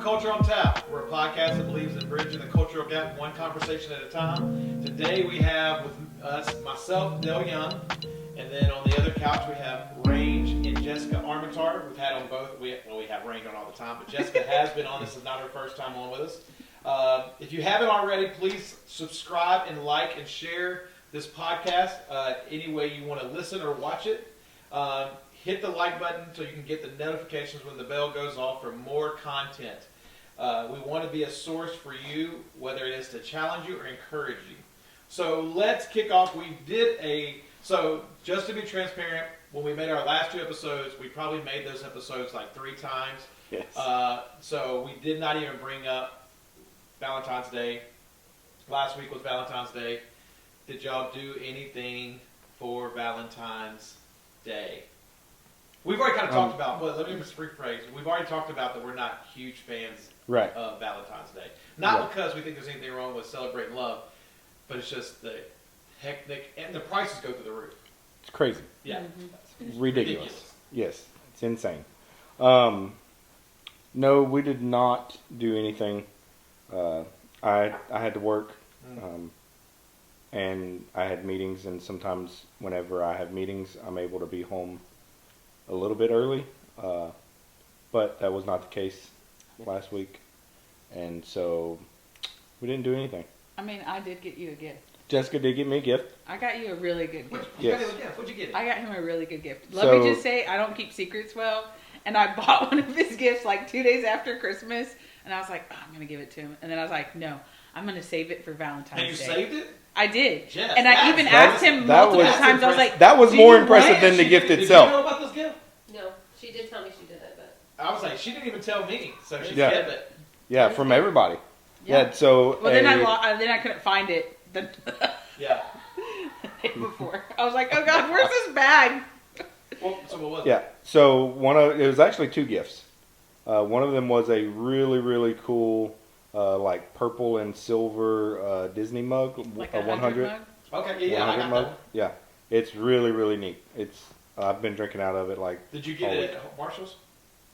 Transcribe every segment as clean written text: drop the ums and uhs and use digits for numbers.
Culture on Tap. We're a podcast that believes in bridging the cultural gap one conversation at a time. Today we have with us myself, Dale Young, and then on the other couch we have Range and Jessica Armentors. We've had on both. We have Range on all the time, but Jessica has been on. This is not her first time on with us. If you haven't already, please subscribe and like and share this podcast any way you want to listen or watch it. Hit the like button so you can get the notifications when the bell goes off for more content. We want to be a source for you, whether it is to challenge you or encourage you. So let's kick off. So just to be transparent, when we made our last two episodes, we probably made those episodes like 3 times. Yes. So we did not even bring up Valentine's Day. Last week was Valentine's Day. Did y'all do anything for Valentine's Day? We've already kind of talked about, well, let me just rephrase. We've already talked about that we're not huge fans of Valentine's Day. Not because we think there's anything wrong with celebrating love, but it's just the hectic, and the prices go through the roof. It's crazy. Yeah. It's ridiculous. Yes, it's insane. No, we did not do anything. I had to work, and I had meetings, and sometimes whenever I have meetings, I'm able to be home a little bit early, but that was not the case last week, and so we didn't do anything. I mean, I did get you a gift. Jessica did get me a gift. I got you a really good gift. You got him a gift. What'd you get? I got him a really good gift. Let me just say, I don't keep secrets well, and I bought one of his gifts like 2 days after Christmas, and I was like, oh, I'm going to give it to him. And then I was like, no, I'm going to save it for Valentine's Day. And you saved it? I did. Yes, and I even asked him multiple times. I was like, that was more impressive than the gift itself. Did you know about this gift? No, she did tell me she did it, but I was like, she didn't even tell me, so she kept it. Yeah, from everybody. Yeah, so... Well, then I couldn't find it the yeah. day before. I was like, oh, God, where's this bag? Well, so what was it? Yeah, so it was actually 2 gifts. One of them was a really, really cool... like purple and silver Disney mug, like a 100 mug? Okay, yeah, 100 I got mug. that one. Yeah, it's really, really neat. I've been drinking out of it like. Did you get it at Marshall's?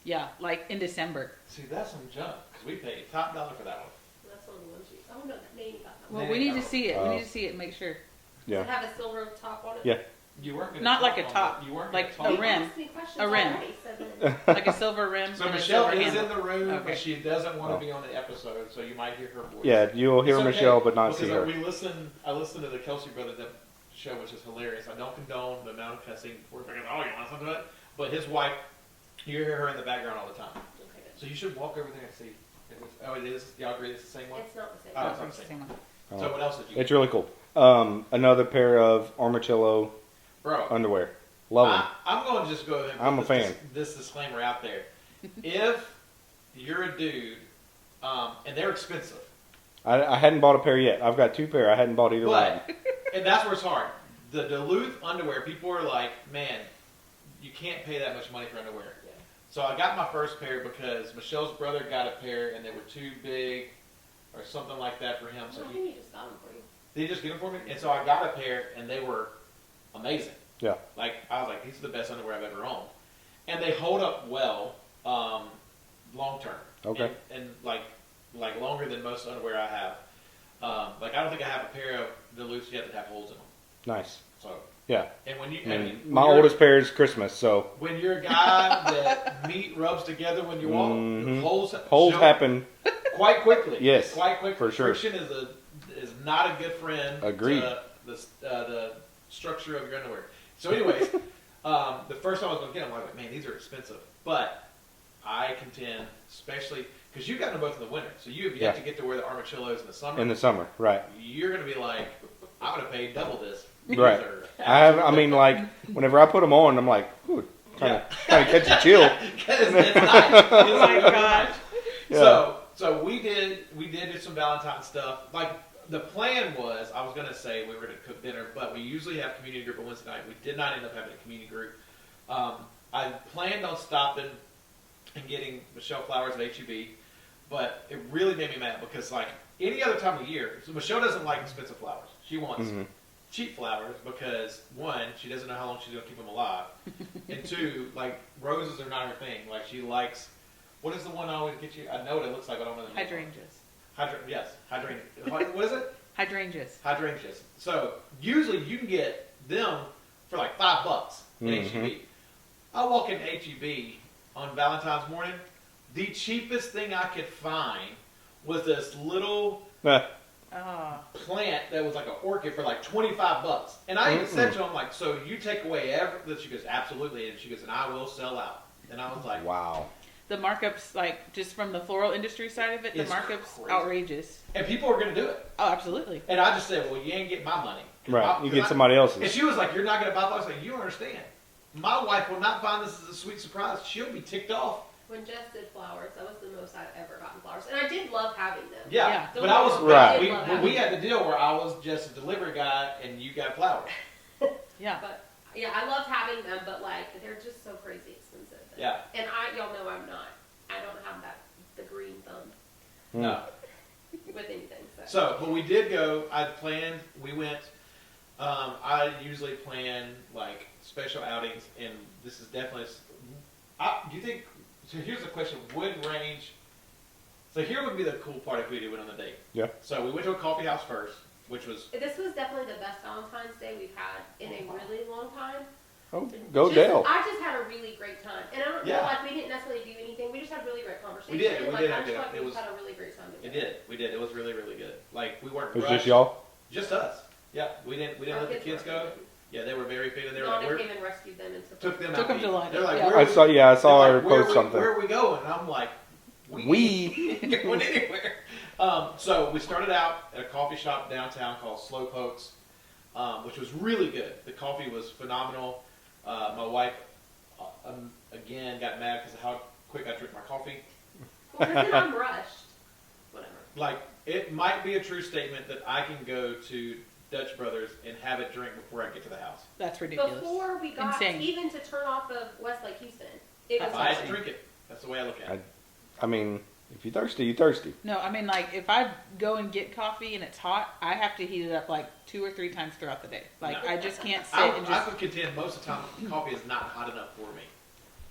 Yeah, like in December. See, that's some junk because we paid top dollar for that one. that's one of the ones you. Oh no, Nate got that one. Well, we need to see it. We need to see it and make sure. Yeah. Does it have a silver top on it? Yeah. You weren't gonna Not like a on top, it. You weren't like gonna a talk rim. You asked me questions A rim. already, so then- Like a silver rim. So and a Michelle silver is handle. in the room, Okay. but she doesn't want to be on the episode, so you might hear her voice. Yeah, you'll hear It's okay, Michelle, but not see because her. I listened to the Kelsey Brothers show, which is hilarious. I don't condone the amount of cussing. We're thinking, oh, you want something to it? But his wife, you hear her in the background all the time. Okay, good. So you should walk over there and see. It is. Y'all agree it's the same one? It's not the same. Oh, Oh, it's not it's the the same same one. Oh. So what else did you It's really cool. Another pair of Armadillo Bro, underwear. Love them. I'm going to just go ahead and I'm a put fan. this disclaimer out there. If you're a dude, and they're expensive, I hadn't bought a pair yet. I've got 2 pair. I hadn't bought either one. but, and that's where it's hard. The Duluth underwear, people are like, man, you can't pay that much money for underwear. Yeah. So I got my first pair because Michelle's brother got a pair and they were too big or something like that for him. So I think you just got them for you. did he just get them for me? And so I got a pair and they were amazing. Yeah. Like, I was like, these are the best underwear I've ever owned. And they hold up well, long term. Okay. And like longer than most underwear I have. Like, I don't think I have a pair of Duluths yet that have holes in them. Nice. So. Yeah. And when you, My oldest pair is Christmas, so. when you're a guy that meat rubs together when you walk, holes show happen. quite quickly. Yes, quite quickly. for sure. Friction is not a good friend. Agreed. To the structure of your underwear. So, anyways, the first time I was going to get them, I was like, man, these are expensive. But I contend, especially because you got them both in the winter, so you have yet to get to wear the armadillos in the summer. In the summer, right. You're going to be like, I would have paid double this. Right. I mean, like, whenever I put them on, I'm like, ooh, kind of catch a chill. It's nice. Oh my gosh. Yeah. So we did do some Valentine stuff. Like, the plan was, I was going to say we were going to cook dinner, but we usually have community group on Wednesday night. We did not end up having a community group. I planned on stopping and getting Michelle flowers at HEB, but it really made me mad because, like, any other time of year, so Michelle doesn't like expensive flowers. She wants cheap flowers because, 1, she doesn't know how long she's going to keep them alive, and 2, like, roses are not her thing. Like, she likes What is the one I always get you? I know what it looks like, but I don't know the name. Hydrangeas. Yes, hydrangea. What is it? Hydrangeas. Hydrangeas. So usually you can get them for like $5 in HEB. I walk into HEB on Valentine's morning. The cheapest thing I could find was this little plant that was like an orchid for like $25. And I even said to him, like, so you take away everything? She goes, absolutely. And she goes, and I will sell out. And I was like, wow. The markups, like, just from the floral industry side of it, the It's markups crazy. outrageous. and people are going to do it. Oh, absolutely. And I just said, well, you ain't getting my money. Right. You get somebody else's. And she was like, you're not going to buy flowers. I was like, you don't understand. My wife will not find this as a sweet surprise. She'll be ticked off. When Jess did flowers, that was the most I've ever gotten flowers. And I did love having them. Yeah. Yeah. But I was, Right. we had the deal where I was just a delivery guy and you got flowers. Yeah. But yeah, I loved having them, but like they're just so crazy expensive. Yeah. And y'all know I don't have the green thumb No. with anything. So, but we did go. We went. I usually plan like special outings, and this is definitely. Do you think? So here's the question: would range? So here would be the cool part if we did went on the date. Yeah. So we went to a coffee house first, which was. This was definitely the best Valentine's Day we've had in a really long time. Oh, go Dale. I just had a really great time, and I don't Yeah. know, like we didn't necessarily do anything. We just had really great conversation. We did, and, we like, did I have just good- felt like it we was- had a really great time. It did. We did. It was really, really good. Like we weren't. It was rushed. just y'all? Just us. Yeah. We didn't let the kids go. Yeah, they were very fit, and they were like, Nana came and rescued them and took them Took out them to to eat. lunch. They're like, Yeah. where I saw they're her like, where post we- something. Where are we going? And I'm like, we ain't going anywhere. So we started out at a coffee shop downtown called Slow Pokes, which was really good. The coffee was phenomenal. My wife, again, got mad because of how quick I drink my coffee. Well, because then I'm rushed. Whatever. Like, it might be a true statement that I can go to Dutch Brothers and have a drink before I get to the house. That's ridiculous. Before we got Insane. even to turn off of Westlake Houston, it was If I had to insane. drink it, that's the way I look at it. I mean, if you're thirsty, you're thirsty. No, I mean, like, if I go and get coffee and it's hot, I have to heat it up like 2 or 3 times throughout the day. Like, No. I just can't sit I and just. would contend most of the time coffee is not hot enough for me.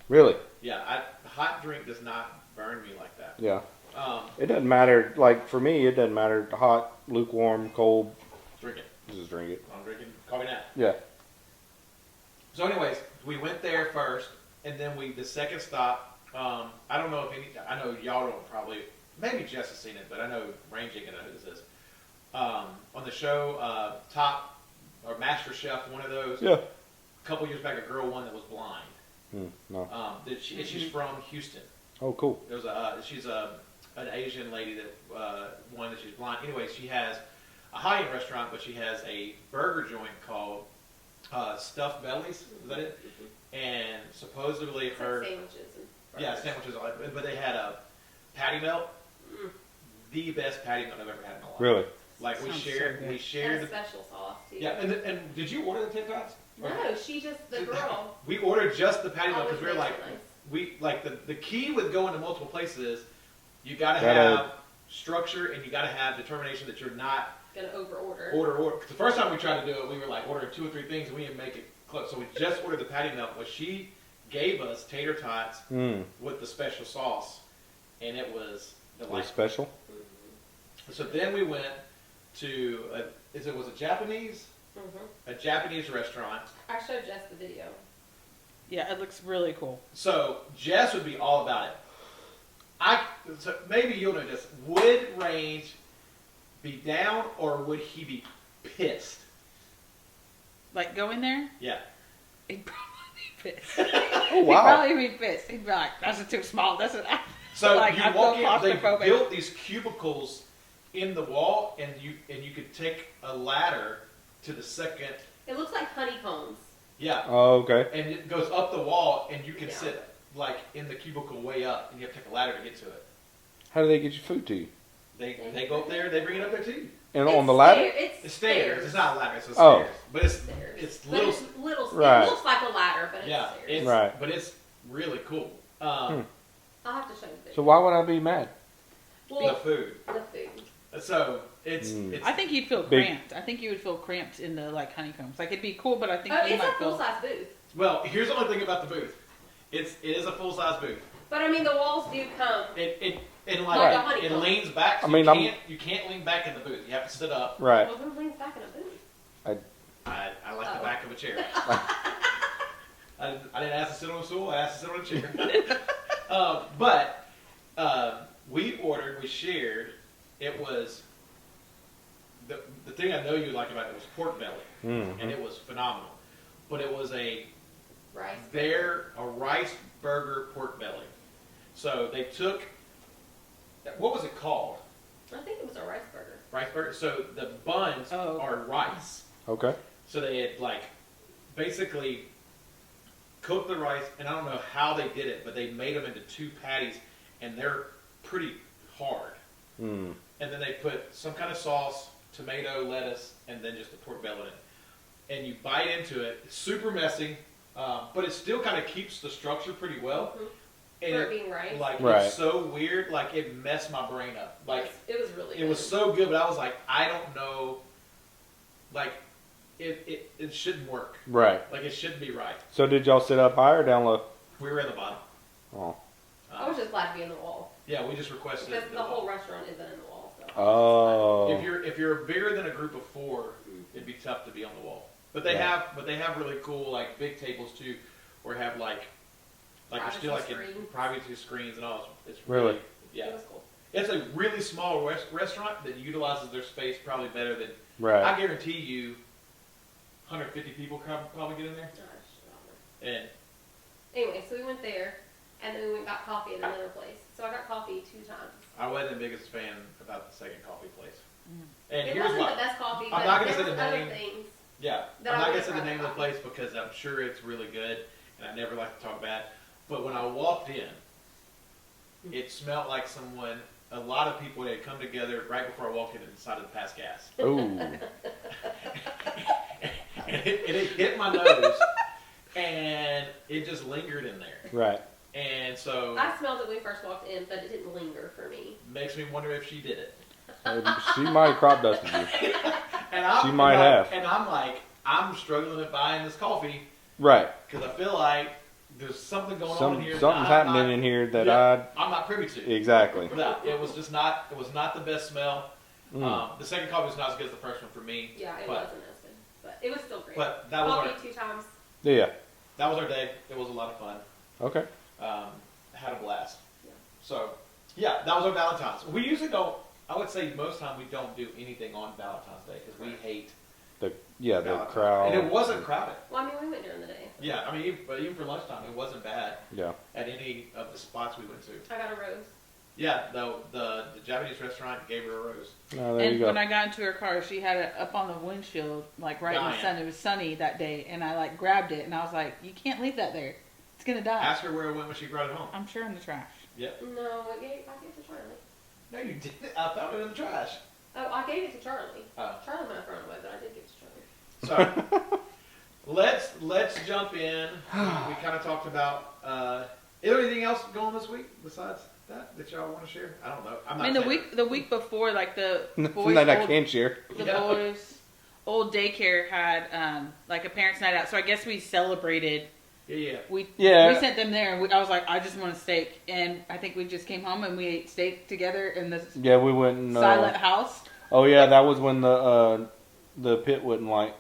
Really? Yeah, a hot drink does not burn me like that. Yeah. Um, It doesn't matter. Like, for me, it doesn't matter. Hot, lukewarm, cold. drink it. Just drink it. I'm drinking coffee now. Yeah. So, anyways, we went there first, and then the second stop. I don't know if I know y'all don't probably. Maybe Jess has seen it, but I know Range ain't gonna know who this is. On the show, Top or Master Chef, one of those. Yeah. A couple years back, a girl won that was blind. No. She's from Houston. Oh, cool. There's she's an Asian lady that won that she's blind. Anyway, she has a high-end restaurant, but she has a burger joint called Stuffed Bellies. Is that it? And supposedly It's her like sandwiches and yeah burgers. sandwiches, but they had a patty melt, the best patty melt I've ever had in my life. Really? Like we Sounds so shared, good. we And shared. a special sauce too. Yeah, and did you order the 10 tots? No, she just the girl. We ordered just the patty melt because we were Always like, makes it nice. the key with going to multiple places is you got to Gotta- have structure and you got to have determination that you're not Gonna over order. order. The first time we tried to do it, we were like ordering 2 or 3 things and we didn't make it close. So we just ordered the patty melt. Well, she gave us tater tots with the special sauce, and it was Was delightful. special? So then we went to was a Japanese restaurant. I showed Jess the video. Yeah, it looks really cool. So Jess would be all about it. So maybe you'll know this. Would Range be down or would he be pissed? Like, go in there, Yeah. he'd probably be pissed. Oh, He'd wow. probably be pissed. He'd be like, that's too small. That's what I. So Like, you I walk feel in. They claustrophobic. built these cubicles in the wall, and you could take a ladder to the second. It looks like honeycombs. Yeah. Oh, okay. And it goes up the wall, and you can Yeah. sit like in the cubicle way up, and you have to take a ladder to get to it. How do they get your food to you? They go up there, they bring it up there too. And on the ladder? It's stairs. It's not a ladder. It's a Oh. stairs. But it's Stairs. it's But little. it's little. Right. It looks like a ladder, but it's Yeah. stairs. It's Right. But it's really cool. I'll have to show you the So video. why would I be mad? The Well, food. the food. So it's I think you'd feel Big- cramped. I think you would feel cramped in the like honeycombs. Like, it'd be cool, but I think Oh, you it's a might full feel. size booth. well. Here's the only thing about the booth. It is a full size booth. But I mean, the walls do come. It Like a it honeycomb. leans back. So I mean, you can't lean back in the booth. You have to sit up. Right. Well, who leans back in a booth? I like the Oh. back of a chair. I didn't ask to sit on a stool. I asked to sit on a chair. But we shared. It was the thing I know you like about it was pork belly, and it was phenomenal. But it was a rice burger pork belly. So they took, what was it called? I think it was a rice burger. Rice burger. So the buns are rice. Okay. So they had basically cooked the rice, and I don't know how they did it, but they made them into 2 patties, and they're pretty hard. Mm. And then they put some kind of sauce, tomato, lettuce, and then just the pork belly in it. And you bite into it. It's super messy, but it still kind of keeps the structure pretty well. Mm-hmm. And For it being rice. It's so weird. It messed my brain up. It was really good. It was so good, but I was like, I don't know. It shouldn't work. Right. It shouldn't be right. So did y'all sit up high or down low? We were in the bottom. Oh. I was just glad to be in the wall. Yeah, we just requested Because the whole restaurant isn't in the wall. So Oh. If you're bigger than a group of 4, it'd be tough to be on the wall. But they have really cool big tables too, where have you're still in privacy screens and all. It's Really? Yeah. It was cool. It's a really small restaurant that utilizes their space probably better than. Right. I guarantee you, 150 people probably get in there. And Anyway, so we went there, and then we went and got coffee at another place. So I got coffee 2 times. I wasn't the biggest fan about the second coffee place. And It here's wasn't why. the best coffee, I'm but not gonna there say was the other name. things. Yeah, That I'm I not would've gonna say the tried name of the coffee. place because I'm sure it's really good, and I never like to talk bad. But when I walked in, it smelled like a lot of people had come together right before I walked in and decided to pass gas. Ooh. And it hit my nose, and it just lingered in there. Right. And so I smelled it when we first walked in, but it didn't linger for me. makes me wonder if she did it. She might have crop dusted you. And She might have. And I'm struggling at buying this coffee Right. because I feel like there's something going on here. Something's happening in here that I'm not privy to. Exactly. No, it was not the best smell. Mm. The second coffee was not as good as the first one for me. Yeah, it but, wasn't as good, but it was still great. But that was coffee 2 times. Yeah. that was our day. It was a lot of fun. Okay. Had a blast. Yeah. So yeah, that was our Valentine's. We usually don't. I would say most time we don't do anything on Valentine's Day because we hate The Valentine's. crowd. And it wasn't crowded. Well, I mean, we went during the day. Yeah, I mean, but even for lunchtime, it wasn't bad Yeah. at any of the spots we went to. I got a rose. Yeah, the Japanese restaurant gave her a rose. Oh, there you And go. when I got into her car, she had it up on the windshield, right in the Dying. sun. It was sunny that day, and I grabbed it, and I was like, "You can't leave that there. It's gonna die." Ask her where it went when she brought it home. I'm sure in the trash. Yep. No, I gave it to Charlie. No, you didn't. I found it in the trash. Oh, I gave it to Charlie. Oh. Charlie might have thrown it away, but I did give it to Charlie. So let's jump in. We kind of talked about. Is there anything else going on this week besides that y'all want to share? I don't know. I'm not I mean, the week before, the boys, that I can share. boys' old daycare had a parents' night out. So I guess we celebrated. Yeah. We Yeah. sent them there, and I was like, I just want a steak, and I think we just came home and we ate steak together in this Yeah, we went and, silent house. Oh yeah, that was when the pit wouldn't light.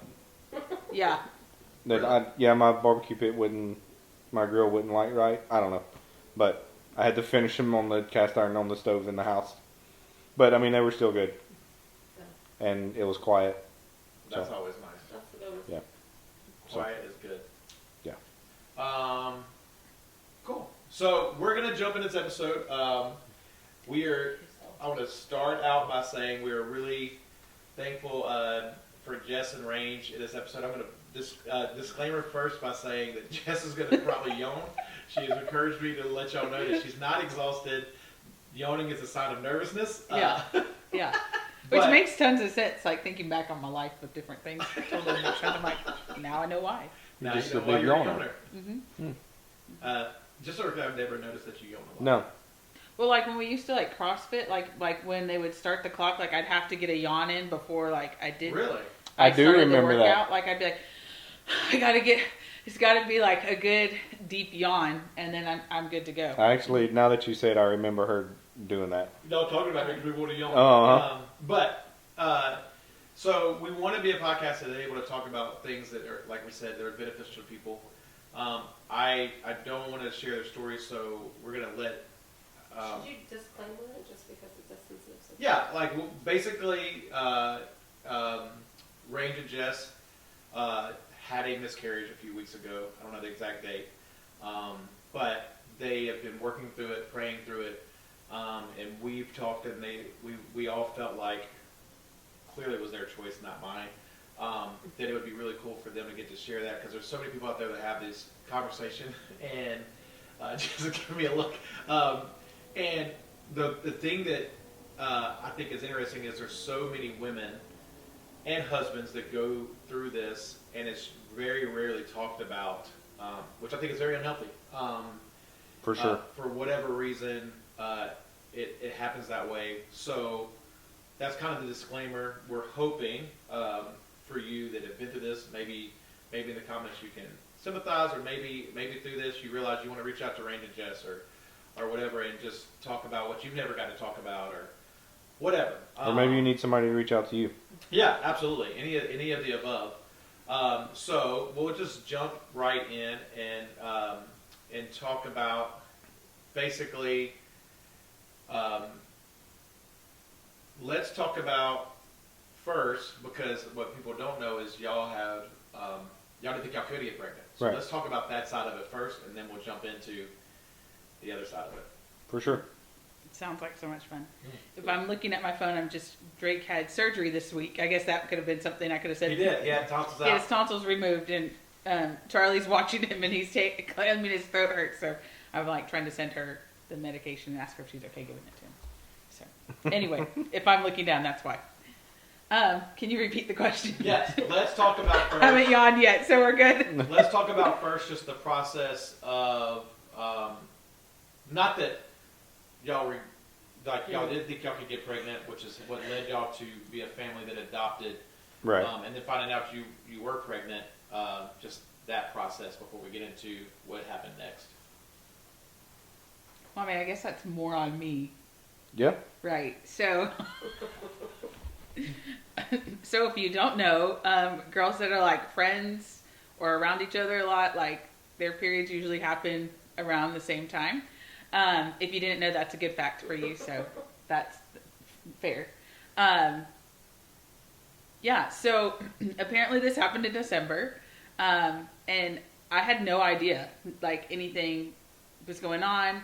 Yeah. My barbecue pit my grill wouldn't light right. I don't know, but I had to finish them on the cast iron on the stove in the house. But I mean, they were still good, and it was quiet. That's So. always nice. That's the bonus. Yeah. Quiet is good. Yeah. Cool. So we're gonna jump into this episode. I want to start out by saying we are really thankful for Jess and Range in this episode. I'm going to disclaimer first by saying that Jess is going to probably yawn. She has encouraged me to let y'all know that she's not exhausted. Yawning is a sign of nervousness. Yeah. Yeah. Which But- makes tons of sense, thinking back on my life with different things. Totally makes sense. I'm like, now I know why. Now Just you know a why big you're a yawner. Mm-hmm. Just so I've never noticed that you yawn a lot. No. Well, when we used to CrossFit, when they would start the clock, I'd have to get a yawn in before I did. Really? I do started remember the that. workout. I'd be like, I gotta get It's got to be like a good deep yawn, and then I'm good to go. I actually, now that you say it, I remember her doing that. No, talking about it because we want to yawn. So we want to be a podcast that is able to talk about things that are, like we said, that are beneficial to people. I don't want to share their stories, so we're going to let... Should you disclaim it just because it's a sensitive subject? Yeah, like basically, Range and Jess had a miscarriage a few weeks ago. I don't know the exact date, but they have been working through it, praying through it, and we've talked, and we all felt like clearly it was their choice, not mine. That it would be really cool for them to get to share that, because there's so many people out there that have this conversation, and just give me a look. And the thing that I think is interesting is there's so many women and husbands that go through this, and it's very rarely talked about, which I think is very unhealthy. For sure. For whatever reason, it happens that way. So that's kind of the disclaimer. We're hoping for you that have been through this, maybe in the comments you can sympathize, or maybe through this you realize you want to reach out to Range and Jess or whatever, and just talk about what you've never got to talk about, or whatever. Or maybe you need somebody to reach out to you. Yeah, absolutely. Any of the above. So we'll just jump right in and talk about basically. Let's talk about first, because what people don't know is y'all didn't think y'all could get pregnant. So right. Let's talk about that side of it first, and then we'll jump into the other side of it. For sure. It sounds like so much fun. If I'm looking at my phone, Drake had surgery this week. I guess that could have been something I could have said. He did. He had tonsils out. He had his tonsils removed, and Charlie's watching him, and his throat hurts. So I'm like trying to send her the medication and ask her if she's okay giving it to him. So anyway, if I'm looking down, that's why. Can you repeat the question? Yes. Let's talk about first. I haven't yawned yet, so we're good. Let's talk about first just the process of, not that y'all didn't think y'all could get pregnant, which is what led y'all to be a family that adopted, Right. And then finding out you were pregnant. Just that process before we get into what happened next. Well, I mean, I guess that's more on me. Yeah. Right. So, if you don't know, girls that are like friends or around each other a lot, like their periods usually happen around the same time. If you didn't know, that's a good fact for you. So that's fair. Yeah. So apparently this happened in December, and I had no idea like anything was going on.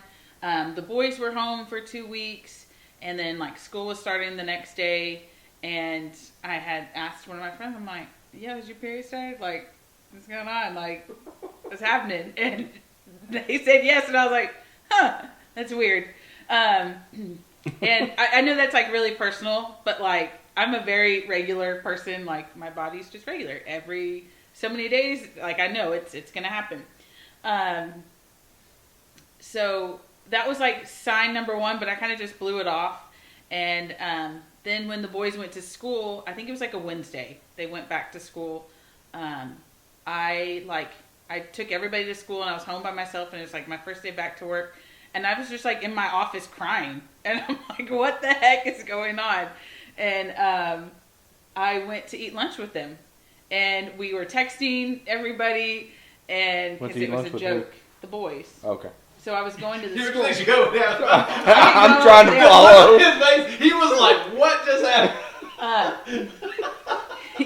The boys were home for 2 weeks, and then like school was starting the next day, and I had asked one of my friends, I'm like, yeah, has your period started? Like, what's going on? Like, what's happening? And they said yes, and I was like, huh, that's weird. And I know that's like really personal, but like, I'm a very regular person. Like, my body's just regular. Every so many days, like, I know it's going to happen. So that was like sign number one, but I kind of just blew it off. And then when the boys went to school, I think it was like a Wednesday, they went back to school. I took everybody to school, and I was home by myself, and it was like my first day back to work. And I was just like in my office crying, and I'm like, what the heck is going on? And I went to eat lunch with them, and we were texting everybody, and because it was a joke, the boys. Okay. So I was going to the You're school. just go down. I'm trying to follow. His face, he was like, what just happened?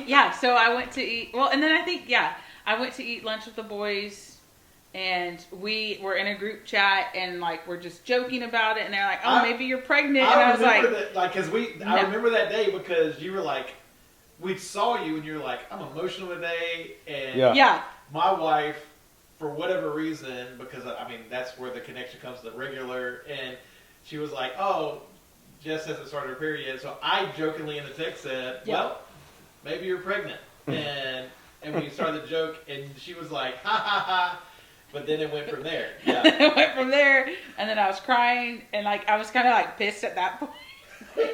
Yeah, so I went to eat. Well, and then I went to eat lunch with the boys, and we were in a group chat, and like we're just joking about it, and they're like, "Oh, maybe you're pregnant," and I was like, I remember that day because you were like, we saw you, and you're like, I'm emotional today, and yeah. My wife, for whatever reason, because I mean that's where the connection comes to the regular, and she was like, "Oh, Jess hasn't started her period yet," so I jokingly in the text said, "Well, maybe you're pregnant," and we started the joke, and she was like, "Ha ha ha," but then it went from there. Yeah, it went from there, and then I was crying, and like I was kind of like pissed at that point.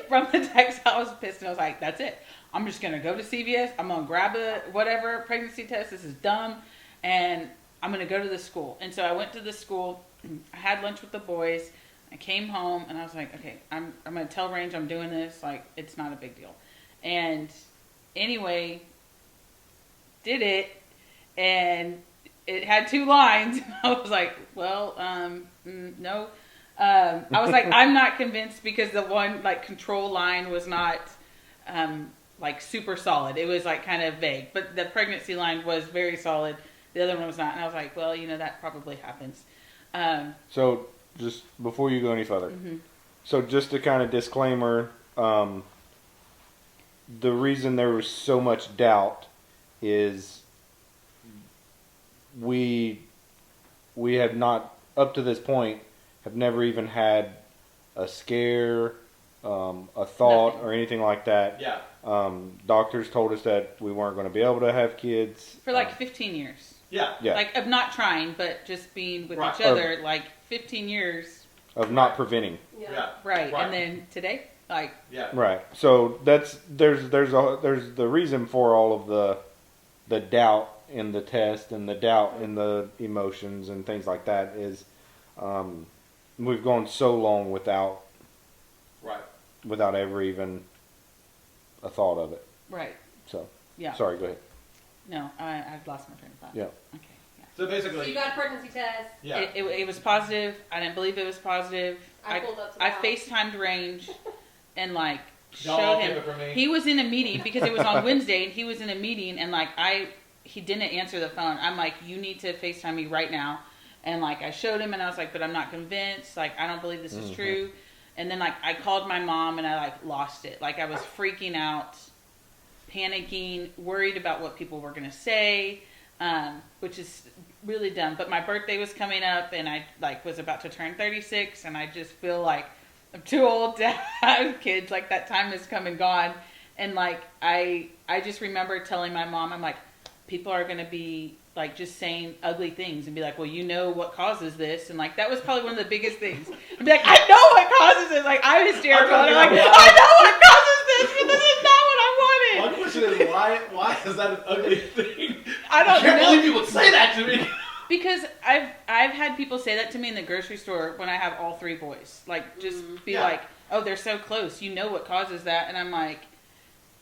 From the text, I was pissed, and I was like, "That's it. I'm just gonna go to CVS. I'm gonna grab a whatever pregnancy test. This is dumb." and I'm going to go to the school. And so I went to the school. I had lunch with the boys. I came home, and I was like, okay, I'm going to tell Range I'm doing this. Like, it's not a big deal. And anyway, did it, and it had 2 lines. I was like, well, no. I was like, I'm not convinced, because the one, like, control line was not, like, super solid. It was, like, kind of vague. But the pregnancy line was very solid. The other one was not. And I was like, well, that probably happens. So, just before you go any further, so just a kind of disclaimer, the reason there was so much doubt is we have not, up to this point, have never even had a scare, a thought, Nothing. or anything like that. Yeah. Doctors told us that we weren't going to be able to have kids. For like 15 years. Yeah. Yeah. Like, of not trying, but just being with Right. each other, like, 15 years. Of not preventing. Yeah. Right. Right. And then today, like, Yeah. Right. So there's the reason for all of the doubt in the test and the doubt in the emotions and things like that is we've gone so long without ever even a thought of it. right. So Yeah. sorry, go ahead. No, I've lost my train of thought. Yeah. Okay. Yeah. So So basically, you got a pregnancy test. yeah. It was positive. I didn't believe it was positive. I pulled up to the I house. FaceTimed Range and like Y'all showed keep him. it from me. He was in a meeting because it was on Wednesday, and he was in a meeting, and like he didn't answer the phone. I'm like, you need to FaceTime me right now. And like I showed him, and I was like, but I'm not convinced. Like, I don't believe this is true. And then like I called my mom, and I like lost it. Like, I was freaking out, panicking, worried about what people were gonna say, which is really dumb. But my birthday was coming up, and I like was about to turn 36, and I just feel like I'm too old to have kids. Like, that time has come and gone. And like I just remember telling my mom, I'm like, people are gonna be like just saying ugly things and be like, well, you know what causes this, and like that was probably one of the biggest things. I'd be like, I know what causes it. Like, I'm hysterical. And I'm like, I know what causes this, but this is not what I wanted. My question is, why is that an ugly thing? I don't can't know. believe you would say that to me. Because I've had people say that to me in the grocery store when I have all 3 boys. Like, just be Yeah. like, oh, they're so close. You know what causes that. And I'm like,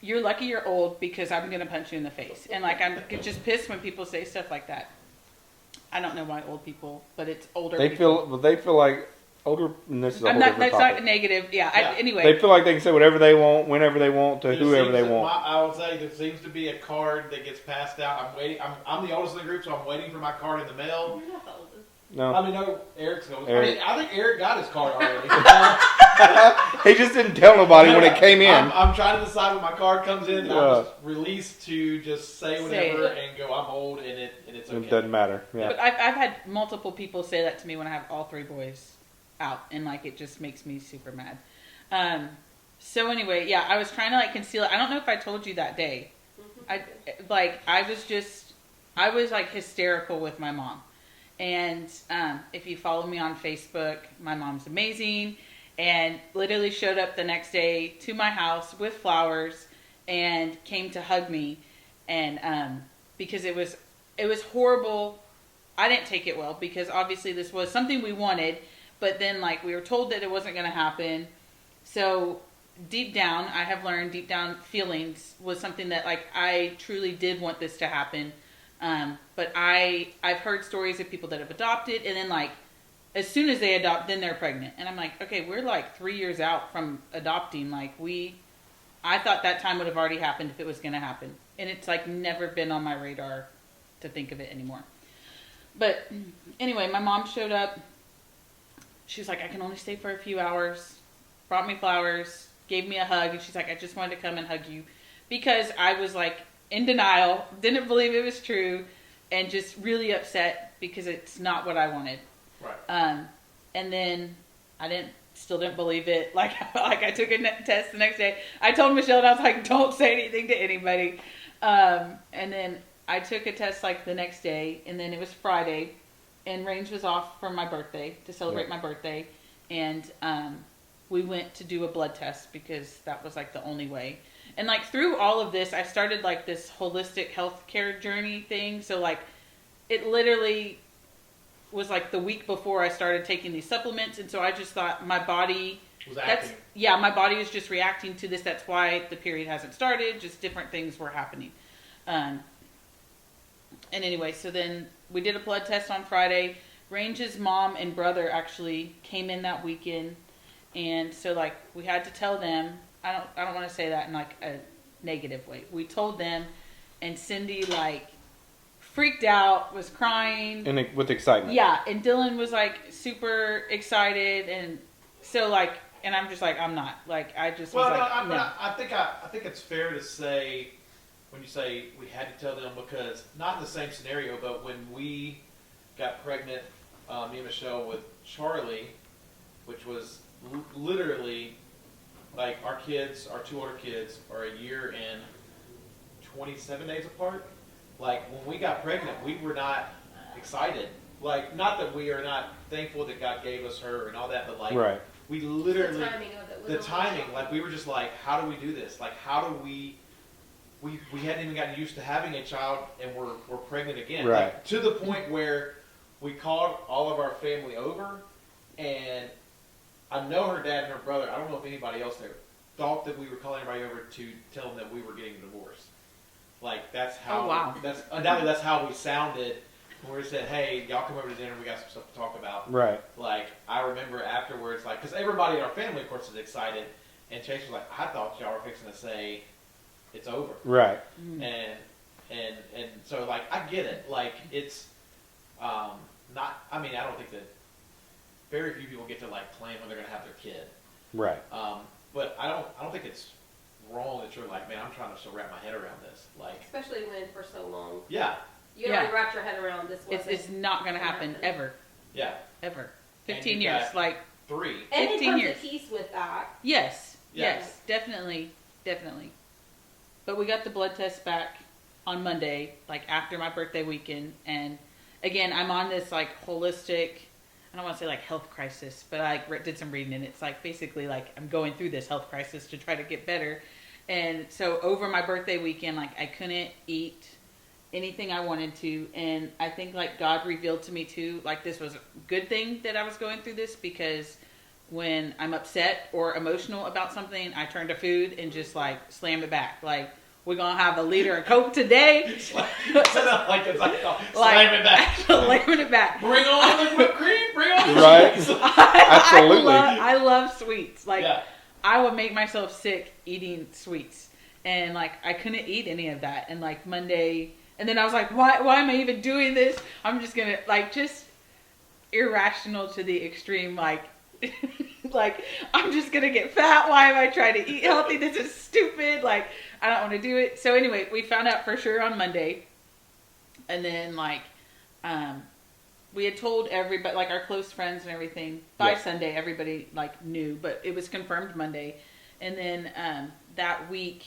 you're lucky you're old, because I'm going to punch you in the face. And like, I'm just pissed when people say stuff like that. I don't know why old people, but it's older people. They feel like older, and this is a I'm whole not, different that's topic. not negative. Yeah. Yeah. Anyway. They feel like they can say whatever they want, whenever they want, to There whoever they seems- want. I would say there seems to be a card that gets passed out. I'm waiting. I'm the oldest in the group, so I'm waiting for my card in the mail. You're not the oldest. No, I mean, no, Eric's going. Eric. I mean, I think Eric got his card already. he just didn't tell nobody when it came in. I'm trying to decide when my card comes in. And Yeah. I'm just released to just say whatever and go. I'm old, and it's okay. It doesn't matter. Yeah. But I've had multiple people say that to me when I have all 3 boys out, and like it just makes me super mad. So anyway, yeah, I was trying to like conceal it. I don't know if I told you that day. I was like hysterical with my mom. And if you follow me on Facebook, my mom's amazing, and literally showed up the next day to my house with flowers and came to hug me. And because it was horrible. I didn't take it well, because obviously this was something we wanted, but then like we were told that it wasn't going to happen. So deep down, I have learned deep down feelings was something that like I truly did want this to happen. But I've heard stories of people that have adopted, and then like as soon as they adopt, then they're pregnant. And I'm like, okay, we're like 3 years out from adopting. Like I thought that time would have already happened if it was going to happen. And it's like never been on my radar to think of it anymore. But anyway, my mom showed up. She was like, I can only stay for a few hours. Brought me flowers, gave me a hug. And she's like, I just wanted to come and hug you. Because I was like in denial, didn't believe it was true, and just really upset because it's not what I wanted. Right. And then I still didn't believe it. Like I took a test the next day. I told Michelle, and I was like, don't say anything to anybody. And then I took a test like the next day, and then it was Friday, and Range was off for my birthday, to celebrate my birthday. And we went to do a blood test because that was like the only way. And like through all of this, I started like this holistic healthcare journey thing. So like it literally was like the week before I started taking these supplements, and so I just thought my body Was acting. my body was just reacting to this. That's why the period hasn't started. Just different things were happening. And anyway, so then we did a blood test on Friday. Range's mom and brother actually came in that weekend, and so like we had to tell them. I don't want to say that in like a negative way. We told them, and Cindy like freaked out, was crying, And with excitement. yeah, and Dylan was like super excited, and so like, and I'm just like, I'm not like, I just Well, was no, like, no. I think it's fair to say when you say we had to tell them, because not the same scenario, but when we got pregnant, me and Michelle with Charlie, which was literally like our two older kids are a year and 27 days apart. Like when we got pregnant, we were not excited. Like not that we are not thankful that God gave us her and all that, but like Right. we literally The timing of it was the on timing, like we were just like, how do we do this? Like how do we hadn't even gotten used to having a child and we're pregnant again. Right. Like, to the point where we called all of our family over, and I know her dad and her brother, I don't know if anybody else there, thought that we were calling everybody over to tell them that we were getting a divorce. Like that's how Oh, wow. that's undoubtedly that's how we sounded when we said, hey, y'all come over to dinner, we got some stuff to talk about. Right. Like, I remember afterwards, like, because everybody in our family, of course, is excited. And Chase was like, I thought y'all were fixing to say it's over. Right. And so, like, I get it. Like, it's not, I mean, I don't think that very few people get to, like, plan when they're going to have their kid. Right. But I don't think it's wrong that you're like, man, I'm trying to still wrap my head around this. Like, Especially when for so long. yeah, You had already wrapped your head around this. It's not going to happen ever, yeah. ever. And 15 you years, got- like 3. And it 15 comes years. to peace with that. yes, Yeah. yes, definitely. But we got the blood test back on Monday, like after my birthday weekend, and again, I'm on this like holistic. I don't want to say like health crisis, but I did some reading, and it's like basically like I'm going through this health crisis to try to get better. And so over my birthday weekend, like I couldn't eat anything I wanted to, and I think like God revealed to me too, like this was a good thing that I was going through this, because when I'm upset or emotional about something, I turn to food and just like slam it back. Like, we're gonna have a liter of Coke today. like it's like, oh, slam it back. Slamming it back. Bring on the whipped cream. Bring on the Right. cheese. Absolutely. I love sweets. Like, Yeah. I would make myself sick eating sweets, and like I couldn't eat any of that. And like Monday, and then I was like, why am I even doing this? I'm just gonna like just irrational to the extreme. Like, like I'm just gonna get fat. Why am I trying to eat healthy? This is stupid. Like, I don't want to do it. So anyway, we found out for sure on Monday, and then like, we had told everybody, like our close friends and everything, by Sunday, everybody like knew, but it was confirmed Monday. And then that week,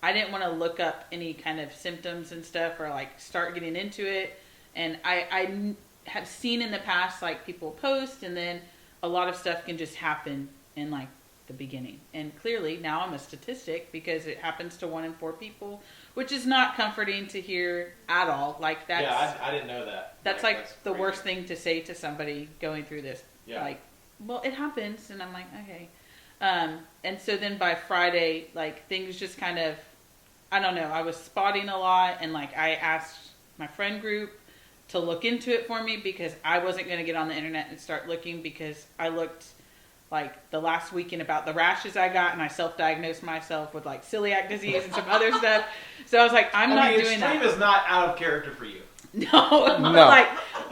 I didn't want to look up any kind of symptoms and stuff or like start getting into it. And I have seen in the past like people post, and then a lot of stuff can just happen in like the beginning. And clearly now I'm a statistic, because it happens to 1 in 4 people, which is not comforting to hear at all. Like that's, Yeah, I didn't know that. that's like the crazy. worst thing to say to somebody going through this. Yeah. Like, well, it happens. And I'm like, okay. And so then by Friday, like things just kind of, I don't know, I was spotting a lot, and like I asked my friend group to look into it for me, because I wasn't going to get on the internet and start looking, because I looked like the last weekend about the rashes I got, and I self-diagnosed myself with like celiac disease and some other stuff. So I was like, I'm not doing that. Extreme is not out of character for you. No, No. like,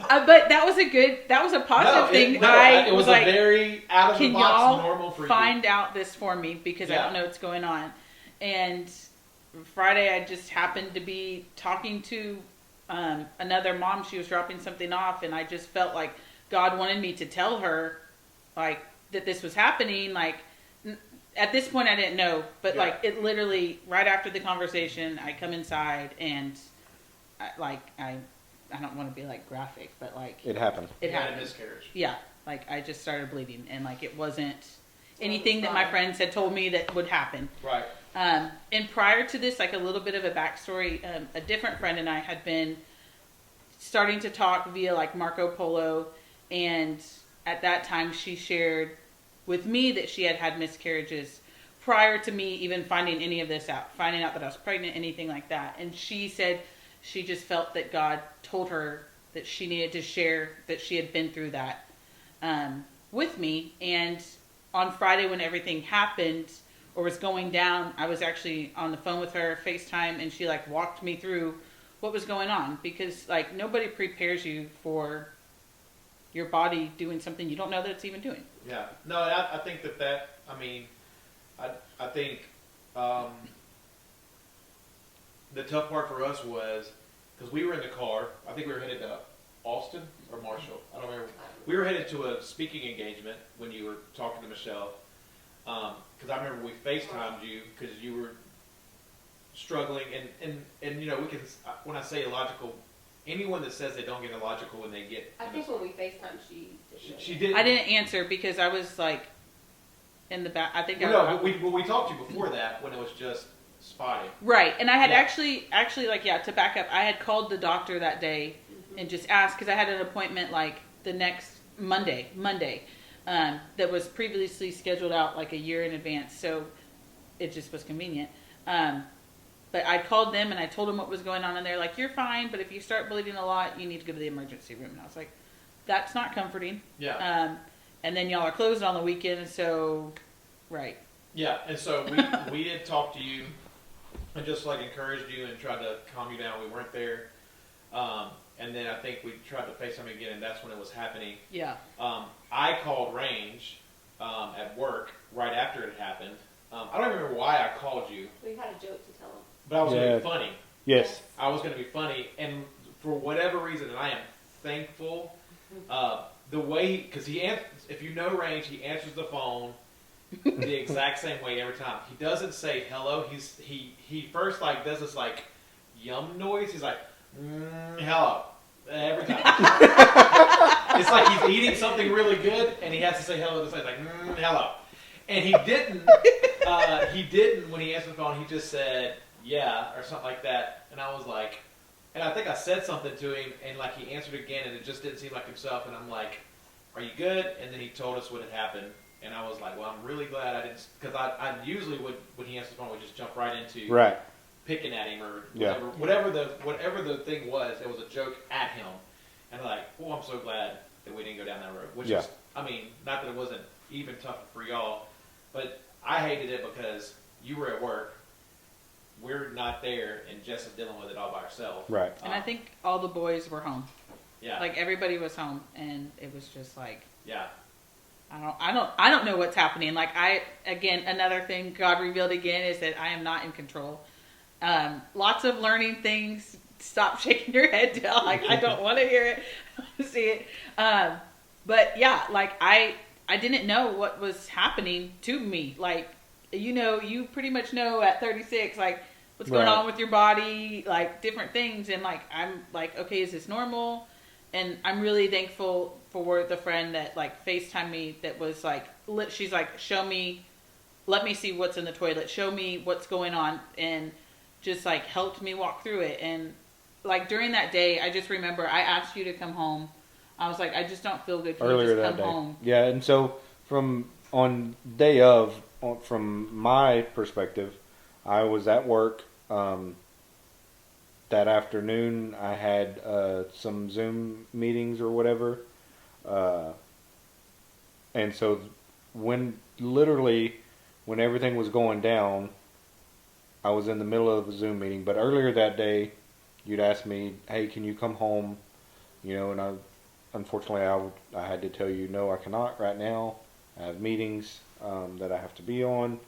but that was a positive thing. It was like, a very out of the can box y'all normal for find out this for me, because I Yeah. don't know what's going on. And Friday, I just happened to be talking to another mom. She was dropping something off, and I just felt like God wanted me to tell her, like, that this was happening. Like, at this point, I didn't know, but like, it literally right after the conversation, I come inside, and I don't want to be like graphic, but like It happened. it You had a happened. miscarriage. Yeah, like I just started bleeding, and like it wasn't anything that my friends had told me that would happen. Right. And prior to this, like a little bit of a backstory, a different friend and I had been starting to talk via like Marco Polo. And at that time she shared with me that she had had miscarriages prior to me even finding any of this out, finding out that I was pregnant, anything like that. And she said she just felt that God told her that she needed to share that she had been through that with me. And on Friday when everything happened or was going down, I was actually on the phone with her, FaceTime, and she like walked me through what was going on, because like nobody prepares you for your body doing something you don't know that it's even doing. Yeah. No, I think that, I mean, I think the tough part for us was, because we were in the car, I think we were headed to Austin or Marshall. I don't remember. We were headed to a speaking engagement when you were talking to Michelle. Because I remember we FaceTimed you because you were struggling. And you know, we can, when I say illogical, anyone that says they don't get illogical when they get... I think when we FaceTime, she did. I didn't answer because I was like in the back. I think we talked to you before that when it was just spotting. Right, and I had actually like, yeah, to back up, I had called the doctor that day and just asked, because I had an appointment like the next Monday, that was previously scheduled out like a year in advance, so it just was convenient. But I called them and I told them what was going on, and they're like, "You're fine, but if you start bleeding a lot, you need to go to the emergency room." And I was like, "That's not comforting." Yeah. And then y'all are closed on the weekend, so right. Yeah, and so we did talk to you and just like encouraged you and tried to calm you down. We weren't there. And then I think we tried to FaceTime again, and that's when it was happening. Yeah. I called Range at work right after it happened. I don't remember why I called you. We had a joke to tell him. But I was going to be funny. Yes. I was going to be funny, and for whatever reason, and I am thankful, the way, because if you know Range, he answers the phone the exact same way every time. He doesn't say hello. He first like does this like yum noise. He's like, hello, every time. It's like he's eating something really good, and he has to say hello. It's like hello, and he didn't. He didn't when he answered the phone. He just said yeah or something like that, and I was like, and I think I said something to him, and like he answered again, and it just didn't seem like himself, and I'm like, are you good? And then he told us what had happened. And I was like, well, I'm really glad I didn't, because I usually would, when he answered the phone, would just jump right into picking at him or whatever the thing was. It was a joke at him, and I'm like, oh, I'm so glad that we didn't go down that road. Which is, I mean, not that it wasn't even tough for y'all, but I hated it because you were at work, we're not there, and Jess is dealing with it all by herself. Right. And I think all the boys were home. Yeah. Like everybody was home, and it was just like, yeah. I don't know what's happening. Like again, another thing God revealed again is that I am not in control. Lots of learning things. Stop shaking your head, Del. Like I don't want to hear it, I want to see it. But yeah, like I didn't know what was happening to me. Like, you know, you pretty much know at 36, like what's going on with your body, like different things. And like, I'm like, okay, is this normal? And I'm really thankful for the friend that like FaceTimed me that was like, she's like, let me see what's in the toilet. Show me what's going on. And just like helped me walk through it. And like during that day, I just remember I asked you to come home. I was like, I just don't feel good. Can you just come home? Yeah. And so from my perspective, I was at work, that afternoon I had some Zoom meetings or whatever, and so when everything was going down, I was in the middle of a Zoom meeting. But earlier that day, you'd asked me, "Hey, can you come home?" You know, and unfortunately I had to tell you, no, I cannot right now. I have meetings that I have to be on,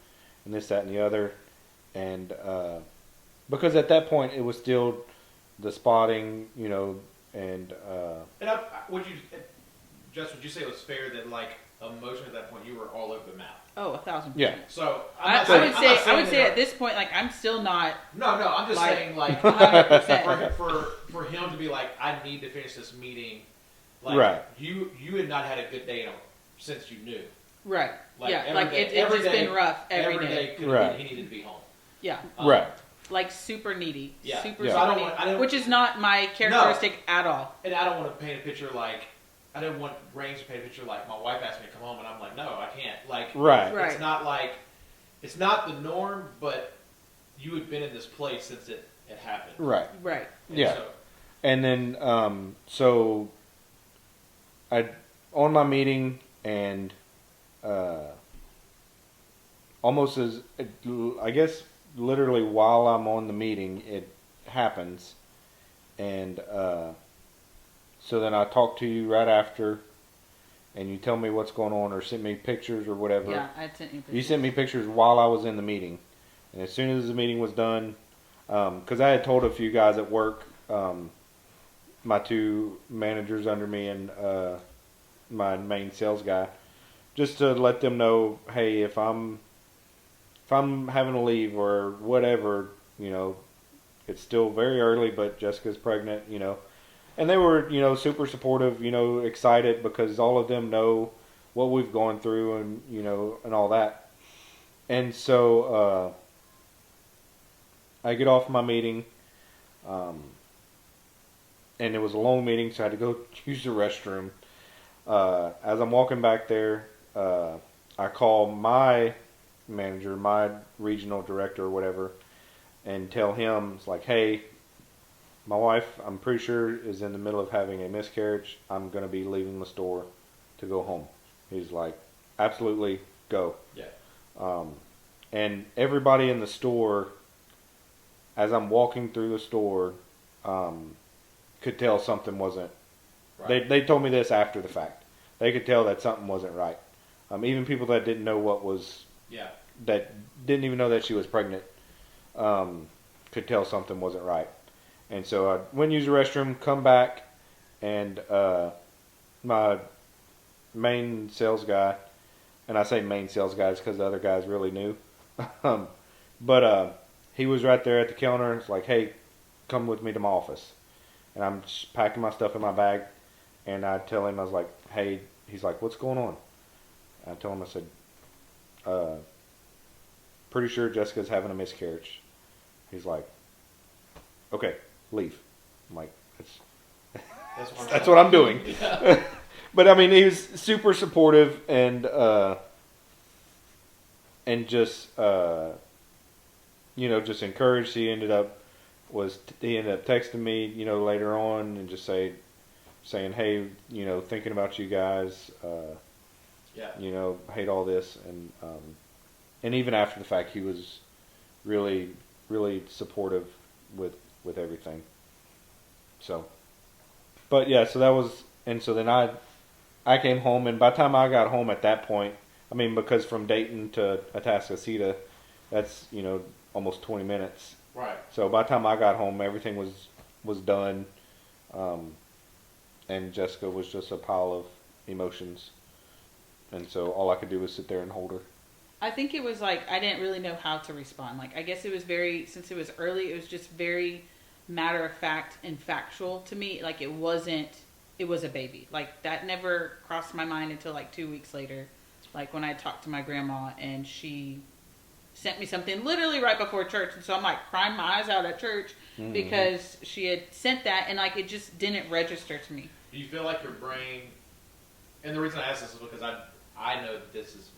and this, that, and the other, and because at that point it was still the spotting, you know, and would you say it was fair that like emotion at that point you were all over the map? Oh, 1,000%. Yeah. So I would say at this point, like I'm still not. No, I'm just saying like 100%. for him to be like, I need to finish this meeting. Like, right. You had not had a good day since you knew. Right. Like, yeah. Like it's just been rough every day. He needed to be home. Yeah. Right. like super needy. Yeah. Super, Yeah. So super I needy. don't, Which is not my characteristic at all. and I don't want to paint a picture like, I didn't want Range to paint a picture like my wife asked me to come home and I'm like, no, I can't. Like, Right. Right. it's not like, it's not the norm, but you had been in this place since it happened. Right. Right. And Yeah. so, And then, so I on my meeting and almost as I guess literally while I'm on the meeting, it happens, and so then I talk to you right after, and you tell me what's going on or send me pictures or whatever. Yeah, I sent you pictures. You sent me pictures while I was in the meeting, and as soon as the meeting was done, because I had told a few guys at work, my two managers under me and my main sales guy, just to let them know, hey, if I'm having to leave or whatever, you know, it's still very early, but Jessica's pregnant, you know. And they were, you know, super supportive, you know, excited because all of them know what we've gone through and, you know, and all that. And so I get off my meeting, and it was a long meeting, so I had to go use the restroom. As I'm walking back there, I call my manager, my regional director or whatever, and tell him, it's like, hey, my wife, I'm pretty sure, is in the middle of having a miscarriage. I'm going to be leaving the store to go home. He's like, absolutely, go. yeah. And everybody in the store, as I'm walking through the store, could tell something wasn't. Right. They told me this after the fact. They could tell that something wasn't right. Even people that didn't know what was, Yeah. that didn't even know that she was pregnant, could tell something wasn't right. And so I went and used the restroom, come back, and my main sales guy, and I say main sales guys because the other guys really knew, but he was right there at the counter. It's like, hey, come with me to my office. And I'm just packing my stuff in my bag, and I tell him, I was like, hey, he's like, what's going on? I told him, I said, pretty sure Jessica's having a miscarriage. He's like, okay, leave. I'm like, that's what I'm doing. Yeah. But I mean, he was super supportive and just you know, just encouraged. He ended up texting me, you know, later on and just saying, hey, you know, thinking about you guys, Yeah. you know, hate all this, and even after the fact, he was really, really supportive with everything. So, but yeah, so that was, and so then I came home, and by the time I got home at that point, I mean, because from Dayton to Atascocita, that's, you know, almost 20 minutes. Right. So by the time I got home, everything was done, and Jessica was just a pile of emotions, and so all I could do was sit there and hold her. I think it was like, I didn't really know how to respond. Like, I guess it was since it was early, it was just very matter of fact and factual to me. Like, it was a baby. Like, that never crossed my mind until like 2 weeks later. Like, when I talked to my grandma and she sent me something literally right before church. And so I'm like crying my eyes out at church because she had sent that, and like, it just didn't register to me. Do you feel like your brain, and the reason I ask this is because I know that this is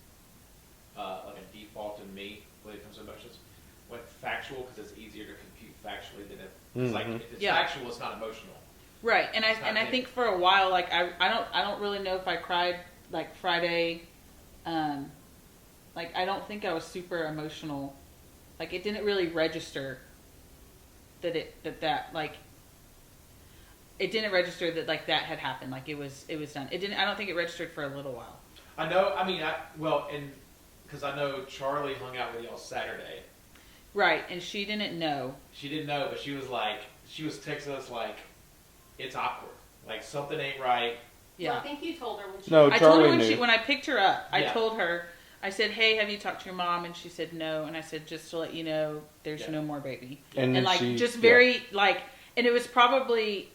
like a default in me when it comes to emotions. Went factual because it's easier to compute factually than it's like if it's factual, it's not emotional. Right, and It's not I think for a while, like I don't really know if I cried like Friday. Like, I don't think I was super emotional. Like, it didn't really register that like, it didn't register that like that had happened. Like, it was done. I don't think it registered for a little while. I know. I mean, because I know Charlie hung out with y'all Saturday. Right, and she didn't know. She didn't know, but she was texting us like, it's awkward. Like, something ain't right. Yeah. Well, I think you told her when she. No, I Charlie told her knew. when I picked her up. I Yeah. told her. I said, "Hey, have you talked to your mom?" And she said no. And I said, "Just to let you know, there's no more baby." And And like, she, just very like, and it was probably.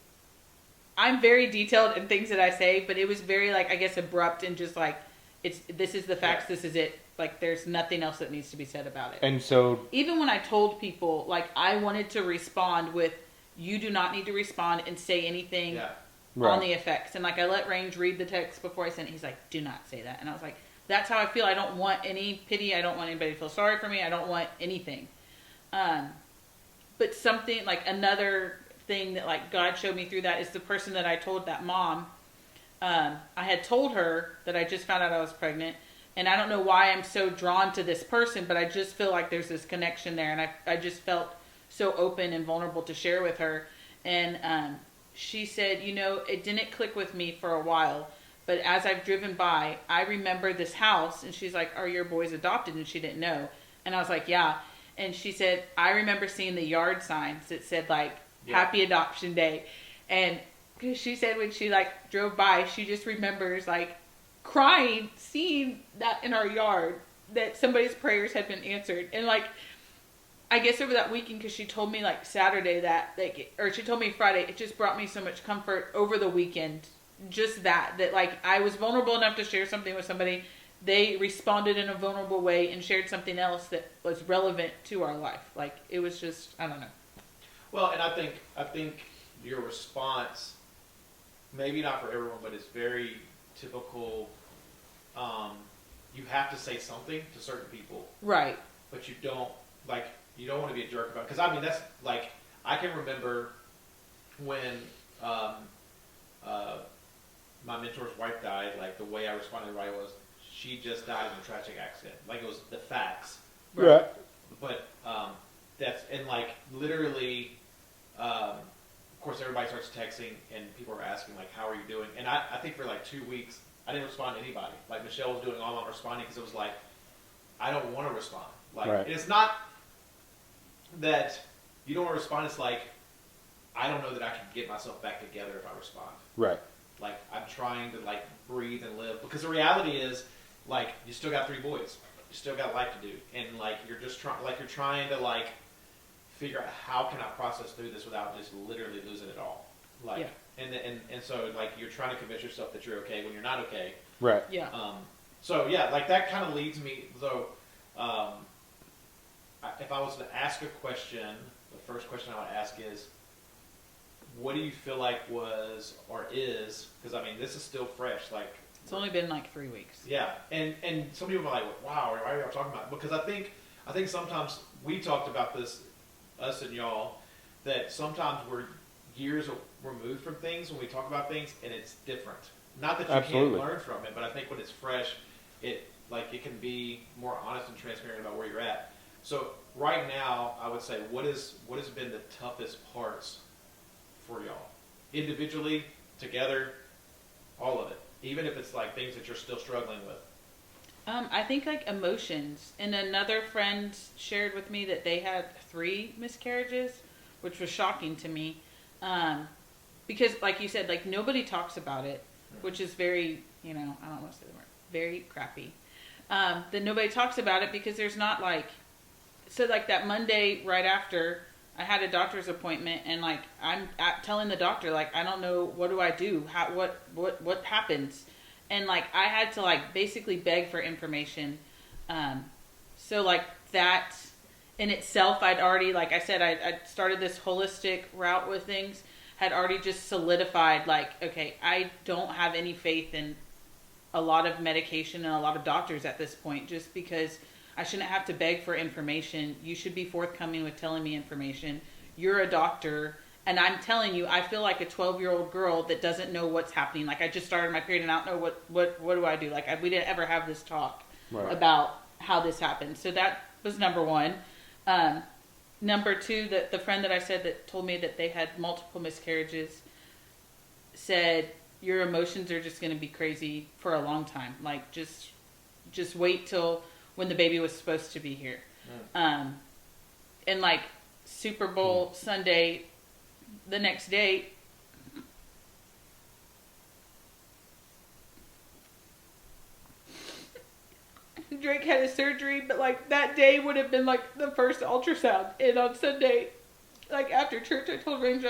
I'm very detailed in things that I say, but it was very like, I guess, abrupt and just like, this is the facts, this is it, Like, there's nothing else that needs to be said about it. And so, Even when I told people, like, I wanted to respond with, you do not need to respond and say anything Yeah. on the effects. And, like, I let Range read the text before I sent it. He's like, do not say that. And I was like, that's how I feel. I don't want any pity. I don't want anybody to feel sorry for me. I don't want anything. But something, like, another thing that, like, God showed me through that is the person that I told, that mom. I had told her that I just found out I was pregnant. And I don't know why I'm so drawn to this person, but I just feel like there's this connection there. And I just felt so open and vulnerable to share with her. And she said, you know, it didn't click with me for a while. But as I've driven by, I remember this house. And she's like, are your boys adopted? And she didn't know. And I was like, yeah. And she said, I remember seeing the yard signs that said, like, Happy Adoption Day. And she said when she, like, drove by, she just remembers, like, crying, seeing that in our yard, that somebody's prayers had been answered. And, like, I guess over that weekend, because she told me, like, Saturday that, like, or she told me Friday, it just brought me so much comfort over the weekend. Just that, like, I was vulnerable enough to share something with somebody. They responded in a vulnerable way and shared something else that was relevant to our life. Like, it was just, I don't know. Well, and I think your response, maybe not for everyone, but it's very typical. You have to say something to certain people, Right. but you don't want to be a jerk about it. Because I mean, that's like, I can remember when my mentor's wife died. Like, the way I responded right was, she just died in a tragic accident. Like, it was the facts. right. But that's, and like, literally, of course, everybody starts texting and people are asking, like, how are you doing? And I think for like 2 weeks, I didn't respond to anybody. Like, Michelle was doing all my responding because it was like, I don't want to respond. Like, Right. it's not that you don't want to respond. It's like, I don't know that I can get myself back together if I respond. Right. Like, I'm trying to, like, breathe and live. Because the reality is, like, you still got 3 boys. You still got life to do. And, like, you're just trying to, like, figure out how can I process through this without just literally losing it all. Like, Yeah. And so, like, you're trying to convince yourself that you're okay when you're not okay. Right. Yeah. So, yeah, like, that kind of leads me, though, if I was to ask a question, the first question I would ask is, what do you feel like was or is, because, I mean, this is still fresh, like, It's only been like 3 weeks. yeah, and some people are like, wow, why are y'all talking about it? Because I think sometimes we talked about this, us and y'all, that sometimes we're years removed from things when we talk about things, and it's different. Not that you Absolutely. can't learn from it, but I think when it's fresh, it can be more honest and transparent about where you're at. So right now, I would say, what has been the toughest parts for y'all, individually, together, all of it, even if it's like things that you're still struggling with? I think, like, emotions. And another friend shared with me that they had 3 miscarriages, which was shocking to me. Because, like you said, like, nobody talks about it, which is very, I don't want to say the word, very crappy. That nobody talks about it because there's not, like, so, like, that Monday right after, I had a doctor's appointment, and, like, I'm telling the doctor, like, I don't know, what do I do? What happens? And, like, I had to, like, basically beg for information. So, like, that in itself, I'd already, like I said, I started this holistic route with things, had already just solidified, like, okay, I don't have any faith in a lot of medication and a lot of doctors at this point, just because I shouldn't have to beg for information. You should be forthcoming with telling me information. You're a doctor, and I'm telling you, I feel like a 12-year-old girl that doesn't know what's happening. Like, I just started my period, and I don't know what do I do. Like, we didn't ever have this talk about how this happened. So that was number one. Number two, that the friend that I said that told me that they had multiple miscarriages said, your emotions are just going to be crazy for a long time. Like, just wait till when the baby was supposed to be here. And, like, Super Bowl Sunday, the next day, Drake had his surgery, but, like, that day would have been, like, the first ultrasound. And on Sunday, like, after church, I told Ranger,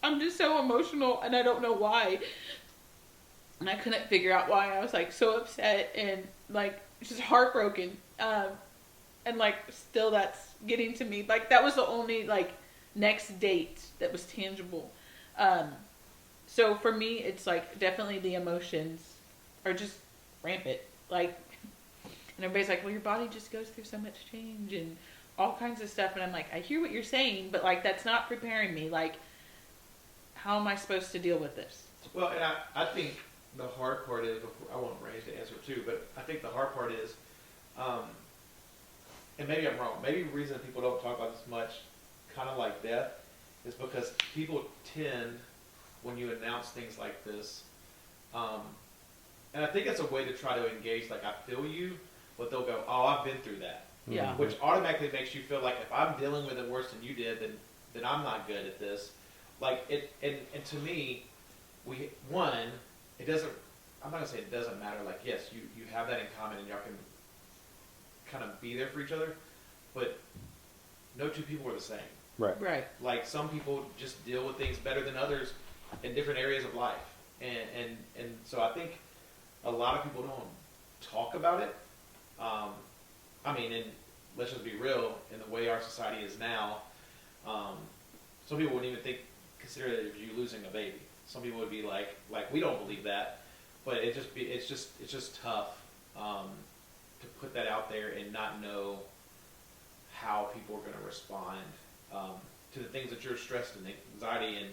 I'm just so emotional, and I don't know why. And I couldn't figure out why. I was, like, so upset, and, like, just heartbroken. And like still that's getting to me. Like that was the only like next date that was tangible. So for me, it's like definitely the emotions are just rampant. Like, and everybody's like, well, your body just goes through so much change and all kinds of stuff. And I'm like, I hear what you're saying, but like, that's not preparing me. Like, how am I supposed to deal with this? Well, and I think the hard part is, I want Range to answer too, but I think the hard part is, and maybe I'm wrong, maybe the reason people don't talk about this much, kind of like death, is because people tend, when you announce things like this, and I think it's a way to try to engage, like, I feel you, but they'll go, oh, I've been through that. Yeah. Which automatically makes you feel like if I'm dealing with it worse than you did, then I'm not good at this. Like, and to me, it doesn't, I'm not going to say it doesn't matter. Like, yes, you have that in common and y'all can kind of be there for each other, but no two people are the same. Right. Like, some people just deal with things better than others in different areas of life. And so I think a lot of people don't talk about it. I mean, and let's just be real, in the way our society is now, some people wouldn't even consider it as you losing a baby. Some people would be like we don't believe that, but it's just tough to put that out there and not know how people are going to respond to the things that you're stressed and anxiety and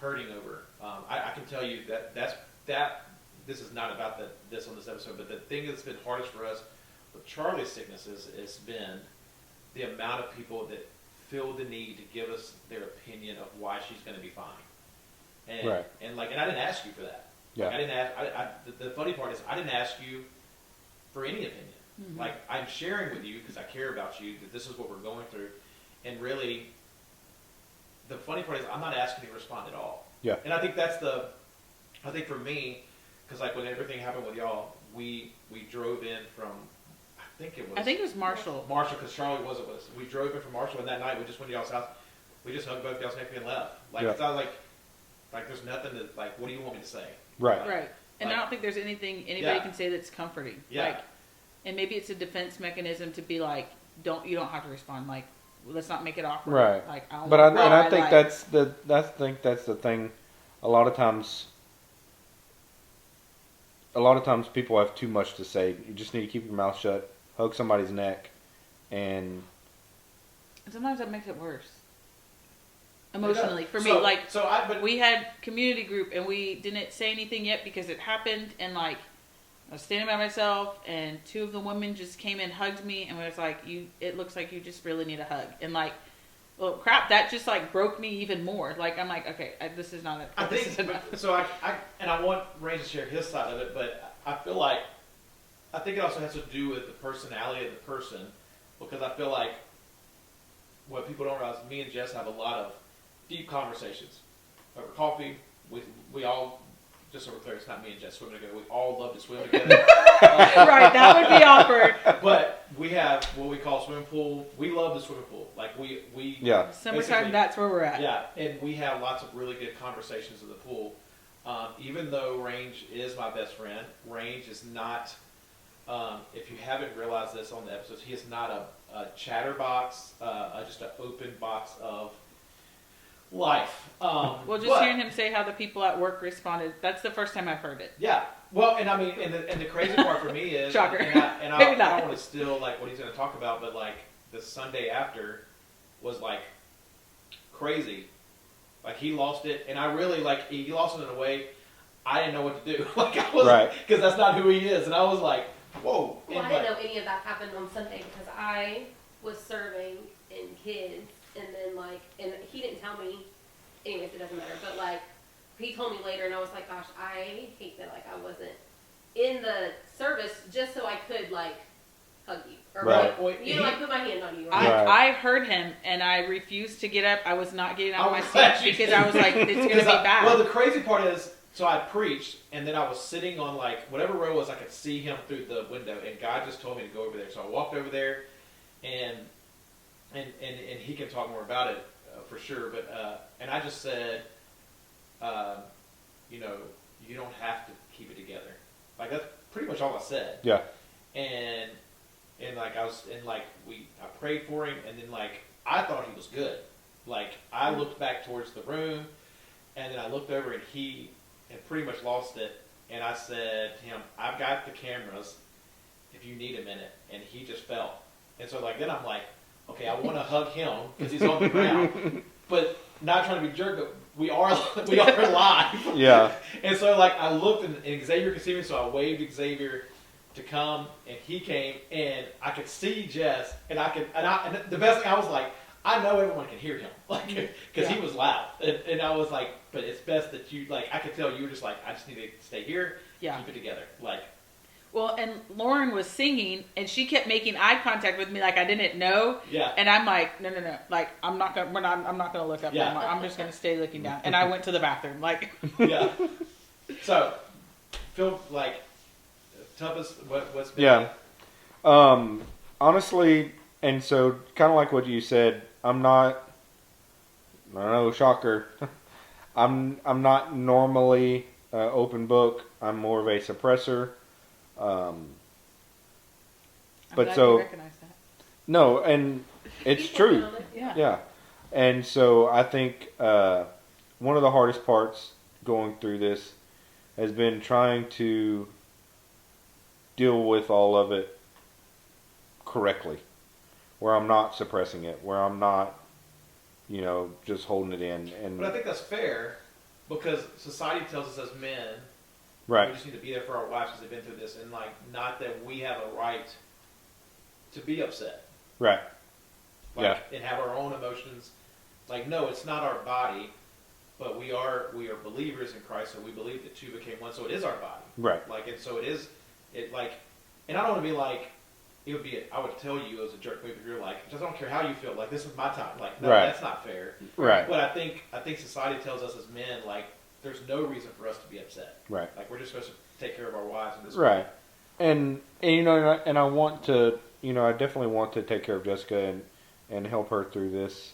hurting over. I can tell you that this is not about this on this episode, but the thing that's been hardest for us with Charlie's sicknesses has been the amount of people that feel the need to give us their opinion of why she's going to be fine. And, right. And I didn't ask you for that. Yeah. Like, I didn't ask. The funny part is I didn't ask you for any opinion. Mm-hmm. Like, I'm sharing with you because I care about you, that this is what we're going through. And really, the funny part is I'm not asking you to respond at all. Yeah. And I think I think for me, because like when everything happened with y'all, we drove in from, I think it was Marshall. Marshall, because Charlie wasn't with us. We drove in from Marshall, and that night we just went to y'all's house. We just hugged both y'all's neck and left. Like, yeah. It's not like there's nothing to, like, what do you want me to say? Right. Right. And Like, I don't think there's anything anybody yeah. can say that's comforting. Yeah. Like, and maybe it's a defense mechanism to be like, you don't have to respond. Like, let's not make it awkward. Right. Like, I think that's the thing. A lot of times people have too much to say. You just need to keep your mouth shut, hug somebody's neck, and sometimes that makes it worse. Emotionally, for me, we had community group and we didn't say anything yet because it happened, and like I was standing by myself and two of the women just came and hugged me and was like, it looks like you just really need a hug. And like, well, crap, that just like broke me even more. Like, I'm like, okay, this is not I want Ray to share his side of it, but I think it also has to do with the personality of the person, because I feel like what people don't realize, me and Jess have a lot of deep conversations over coffee. We all, just so we're clear, it's not me and Jess swimming together. We all love to swim together. Right, that would be awkward. But we have what we call swimming pool. We love the swimming pool. Like we yeah. Summertime, that's where we're at. Yeah, and we have lots of really good conversations in the pool. Even though Range is my best friend, Range is not, if you haven't realized this on the episodes, he is not a chatterbox, just an open box of life. Well, just hearing him say how the people at work responded, that's the first time I've heard it. Yeah. Well, and I mean, and the crazy part for me is, Shocker. and I don't want to steal like what he's going to talk about, but like the Sunday after was like crazy. Like he lost it, and I really he lost it in a way I didn't know what to do. Like I was, right, because that's not who he is, and I was like, whoa. Well, I didn't know any of that happened on Sunday because I was serving in kids, and then and he didn't tell me. Anyways, it doesn't matter. But he told me later, and I was like, gosh, I hate that I wasn't in the service just so I could hug you or right. put my hand on you. I heard him, and I refused to get up. I was not getting out of my seat because I was like, it's going to be bad. Well, the crazy part is, so I preached, and then I was sitting on whatever row was, I could see him through the window, and God just told me to go over there. So I walked over there, and he can talk more about it for sure. But and I just said, you don't have to keep it together. That's pretty much all I said. Yeah. and like I prayed for him, and then like I thought he was good. Like I looked back towards the room, and then I looked over, and he had pretty much lost it. And I said to him, "I've got the cameras if you need a minute," and he just fell. And so like then I'm like, okay, I want to hug him because he's on the ground, but not trying to be a jerk, but we are live. Yeah. And so like I looked and Xavier could see me, so I waved Xavier to come, and he came, and I could see Jess, and the best thing I was like, I know everyone can hear him, like because he was loud, and I was like, but it's best that you like. I could tell you were just like, I just need to stay here, keep it together, like. Well, and Lauren was singing, and she kept making eye contact with me like I didn't know. Yeah. And I'm like, no. Like I'm not gonna look up anymore. I'm just gonna stay looking down. And I went to the bathroom. Like. Yeah. So, Phil, like, tell us what's been. Yeah. Honestly, and so kind of like what you said, I'm not. I don't know, shocker. I'm not normally open book. I'm more of a suppressor. I'm But glad so you recognize that. no, and it's He's true. working on it. Yeah. And so I think one of the hardest parts going through this has been trying to deal with all of it correctly, where I'm not suppressing it, where I'm not, just holding it in. And But I think that's fair because society tells us as men, right, we just need to be there for our wives because they've been through this, and like not that we have a right to be upset, right, and have our own emotions. Like, no, it's not our body, but we are believers in Christ, so we believe that two became one, so it is our body, right, like, and so and I don't want to be like, I would tell you as a jerk move if you're like, just I don't care how you feel, like this is my time, like no, right. That's not fair, right, But I think society tells us as men like there's no reason for us to be upset, right. like we're just supposed to take care of our wives in this Right. way. And I want to, I definitely want to take care of Jessica and help her through this.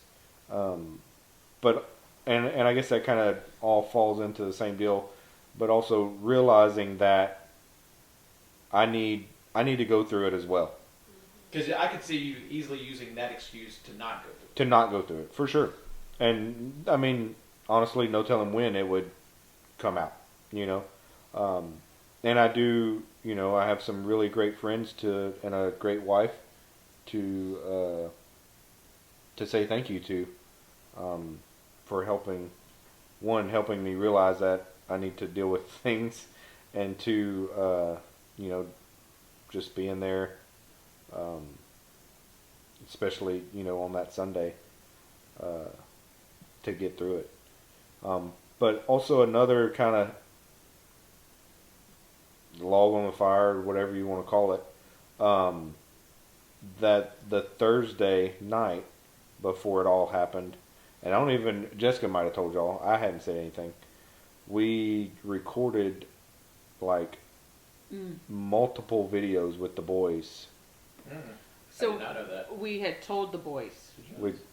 But I guess that kind of all falls into the same deal, but also realizing that I need to go through it as well. Because I could see you easily using that excuse to not go through it. To not go through it, for sure. And I mean, honestly, no telling when it would come out, and I do, I have some really great friends and a great wife to say thank you to, for helping me realize that I need to deal with things, and two, just being there, especially, on that Sunday, to get through it. But also another kind of log on the fire, or whatever you want to call it, that the Thursday night before it all happened, and Jessica might have told y'all, I hadn't said anything, we recorded like multiple videos with the boys. So I did not know that. we had told the boys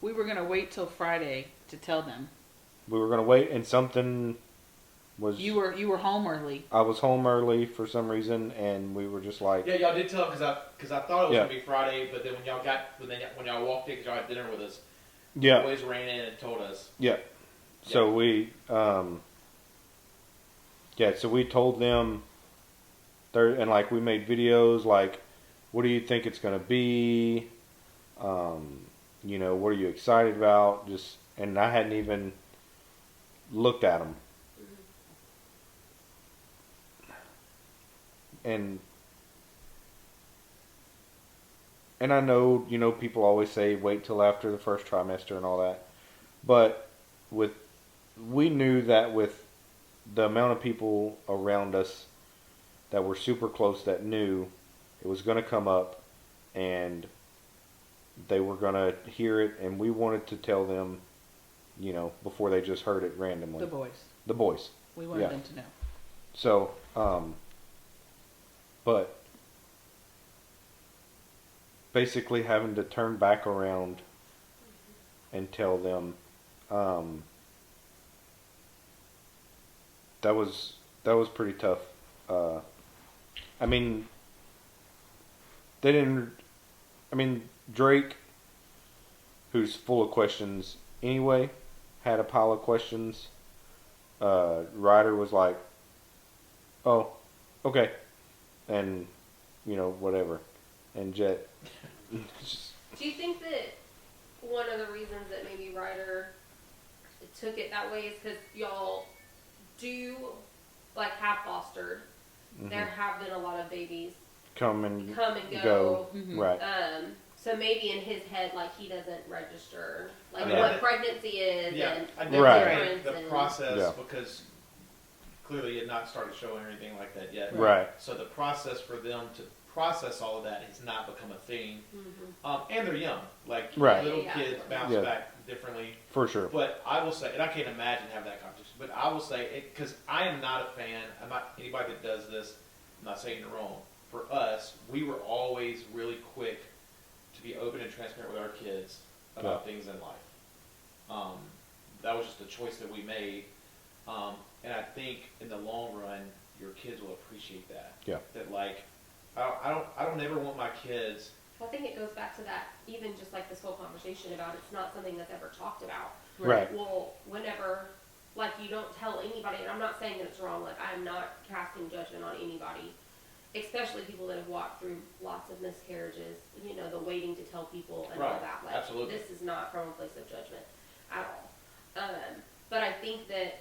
we were gonna wait till Friday to tell them. We were going to wait, and something was... You were home early. I was home early for some reason, and we were just like... Yeah, y'all did tell because I thought it was gonna be Friday, but then when y'all walked in, because y'all had dinner with us, the boys ran in and told us. Yeah. So we so we told them and like we made videos like, what do you think it's gonna be? What are you excited about? And I hadn't even looked at them. And I know, people always say wait till after the first trimester and all that. But we knew that with the amount of people around us that were super close that knew it was going to come up and they were going to hear it, and we wanted to tell them, before they just heard it randomly. The boys. We wanted them to know. So, but basically having to turn back around and tell them, that was pretty tough. I mean, they didn't. I mean, Drake, who's full of questions anyway, had a pile of questions. Ryder was like, "Oh, okay," and whatever. And Jet, just, Do you think that one of the reasons that maybe Ryder took it that way is because y'all do have fostered? There have been a lot of babies come and go. Right. So maybe in his head, he doesn't register Yeah. what pregnancy is and I Right. think the process, because clearly he had not started showing or anything like that yet. Right. So the process for them to process all of that has not become a thing. And they're young. Right. Little kids bounce back differently. For sure. But I will say, and I can't imagine having that conversation, but I will say, because I am not a fan, I'm not anybody that does this, I'm not saying you're wrong. For us, we were always really quick to be open and transparent with our kids about things in life. That was just a choice that we made. And I think in the long run, your kids will appreciate that. Yeah. That I don't ever want my kids. I think it goes back to that, even just this whole conversation about it's not something that's ever talked about. Right. Well, whenever, you don't tell anybody, and I'm not saying that it's wrong, I'm not casting judgment on anybody, especially people that have walked through lots of miscarriages, the waiting to tell people and all that. Absolutely. This is not from a place of judgment at all. But I think that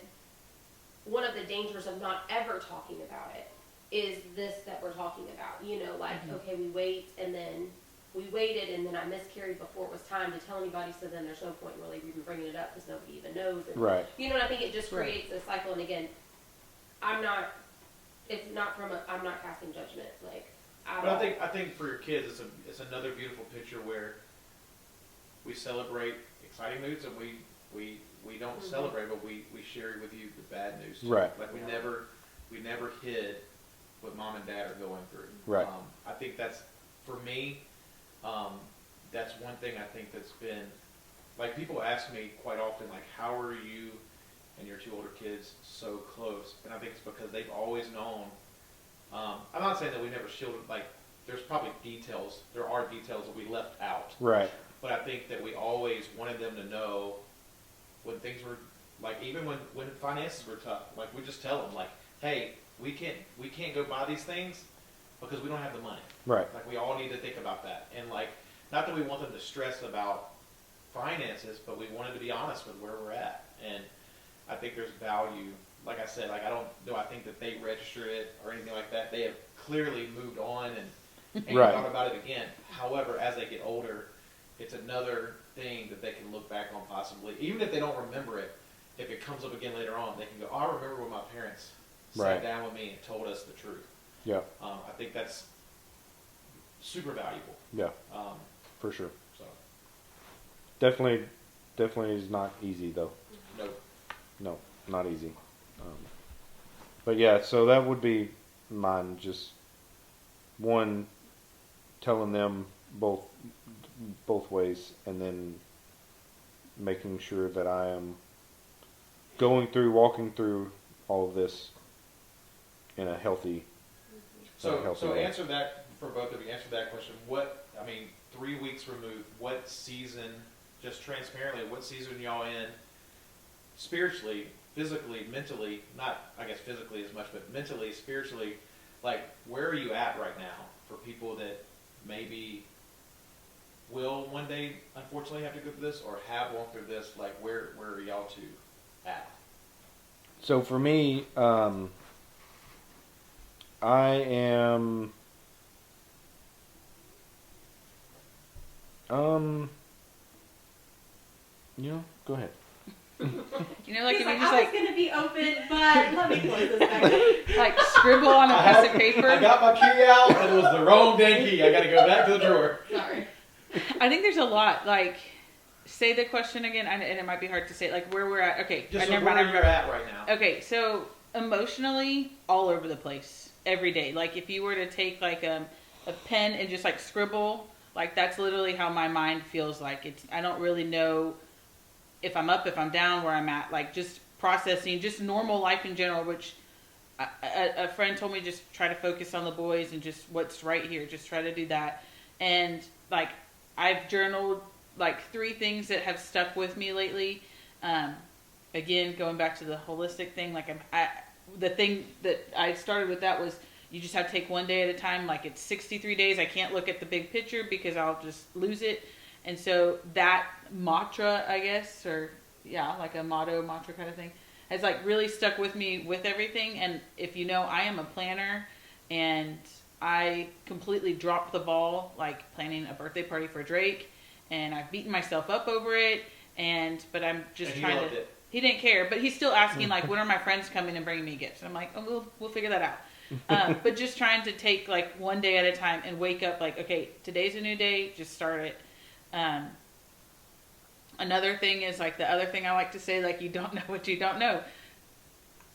one of the dangers of not ever talking about it is this that we're talking about. Okay, we wait, and then we waited, and then I miscarried before it was time to tell anybody, so then there's no point in really even bringing it up because nobody even knows. And, Right. And I think it just creates a cycle. And again, I'm not casting judgment, at But all. I think for your kids, it's another beautiful picture where we celebrate exciting news, and we don't celebrate, but we share with you the bad news too. Right. We never hid what mom and dad are going through. Right. I think that's, for me, that's one thing I think that's been, people ask me quite often, how are you and your two older kids so close? And I think it's because they've always known. I'm not saying that we never shielded, there's probably details, there are details that we left out. Right. But I think that we always wanted them to know when things were, even when finances were tough, we just tell them, hey, we can't go buy these things because we don't have the money. Right. We all need to think about that. And not that we want them to stress about finances, but we wanted to be honest with where we're at. And I think there's value. Like I said, I think that they register it or anything like that. They have clearly moved on and Right. thought about it again. However, as they get older, it's another thing that they can look back on possibly. Even if they don't remember it, if it comes up again later on, they can go, oh, I remember when my parents sat down with me and told us the truth. Yeah. I think that's super valuable. Yeah. For sure. So, Definitely is not easy though. no. No, not easy. But yeah, so that would be mine. Just one, telling them both ways, and then making sure that I am walking through all of this in a healthy. So way. answer that for both of you. Answer that question. 3 weeks removed. What season? Just transparently, what season y'all in? Spiritually, physically, mentally. Not, I guess, physically as much, but mentally, spiritually. Where are you at right now for people that maybe will one day, unfortunately, have to go through this or have gone through this? Where are y'all two at? So for me, I am. Go ahead. If you I just was gonna be open, but let me close this back. scribble on a piece of paper. I got my key out, and it was the wrong dang key. I got to go back to the drawer. Sorry. I think there's a lot. Say the question again, and it might be hard to say. Where we're at. Okay, Just never where mind. you're at right now. Okay, so emotionally, all over the place every day. If you were to take a pen and just scribble, that's literally how my mind feels. I don't really know if I'm up, if I'm down, where I'm at. Just processing, just normal life in general. Which a friend told me, just try to focus on the boys and just what's right here. Just try to do that. And like I've journaled like 3 things that have stuck with me lately. Again, going back to the holistic thing, like the thing that I started with that was you just have to take one day at a time. Like it's 63 days. I can't look at the big picture because I'll just lose it. And so that mantra, I guess, or yeah, like a mantra kind of thing, has like really stuck with me with everything. And if you know, I am a planner, and I completely dropped the ball, like planning a birthday party for Drake, and I've beaten myself up over it. But I'm just trying to. He didn't care, but he's still asking like, when are my friends coming and bringing me gifts? And I'm like, oh, we'll figure that out. But just trying to take like one day at a time and wake up like, okay, today's a new day. Just start it. Another thing is like the other thing I like to say, like, you don't know what you don't know.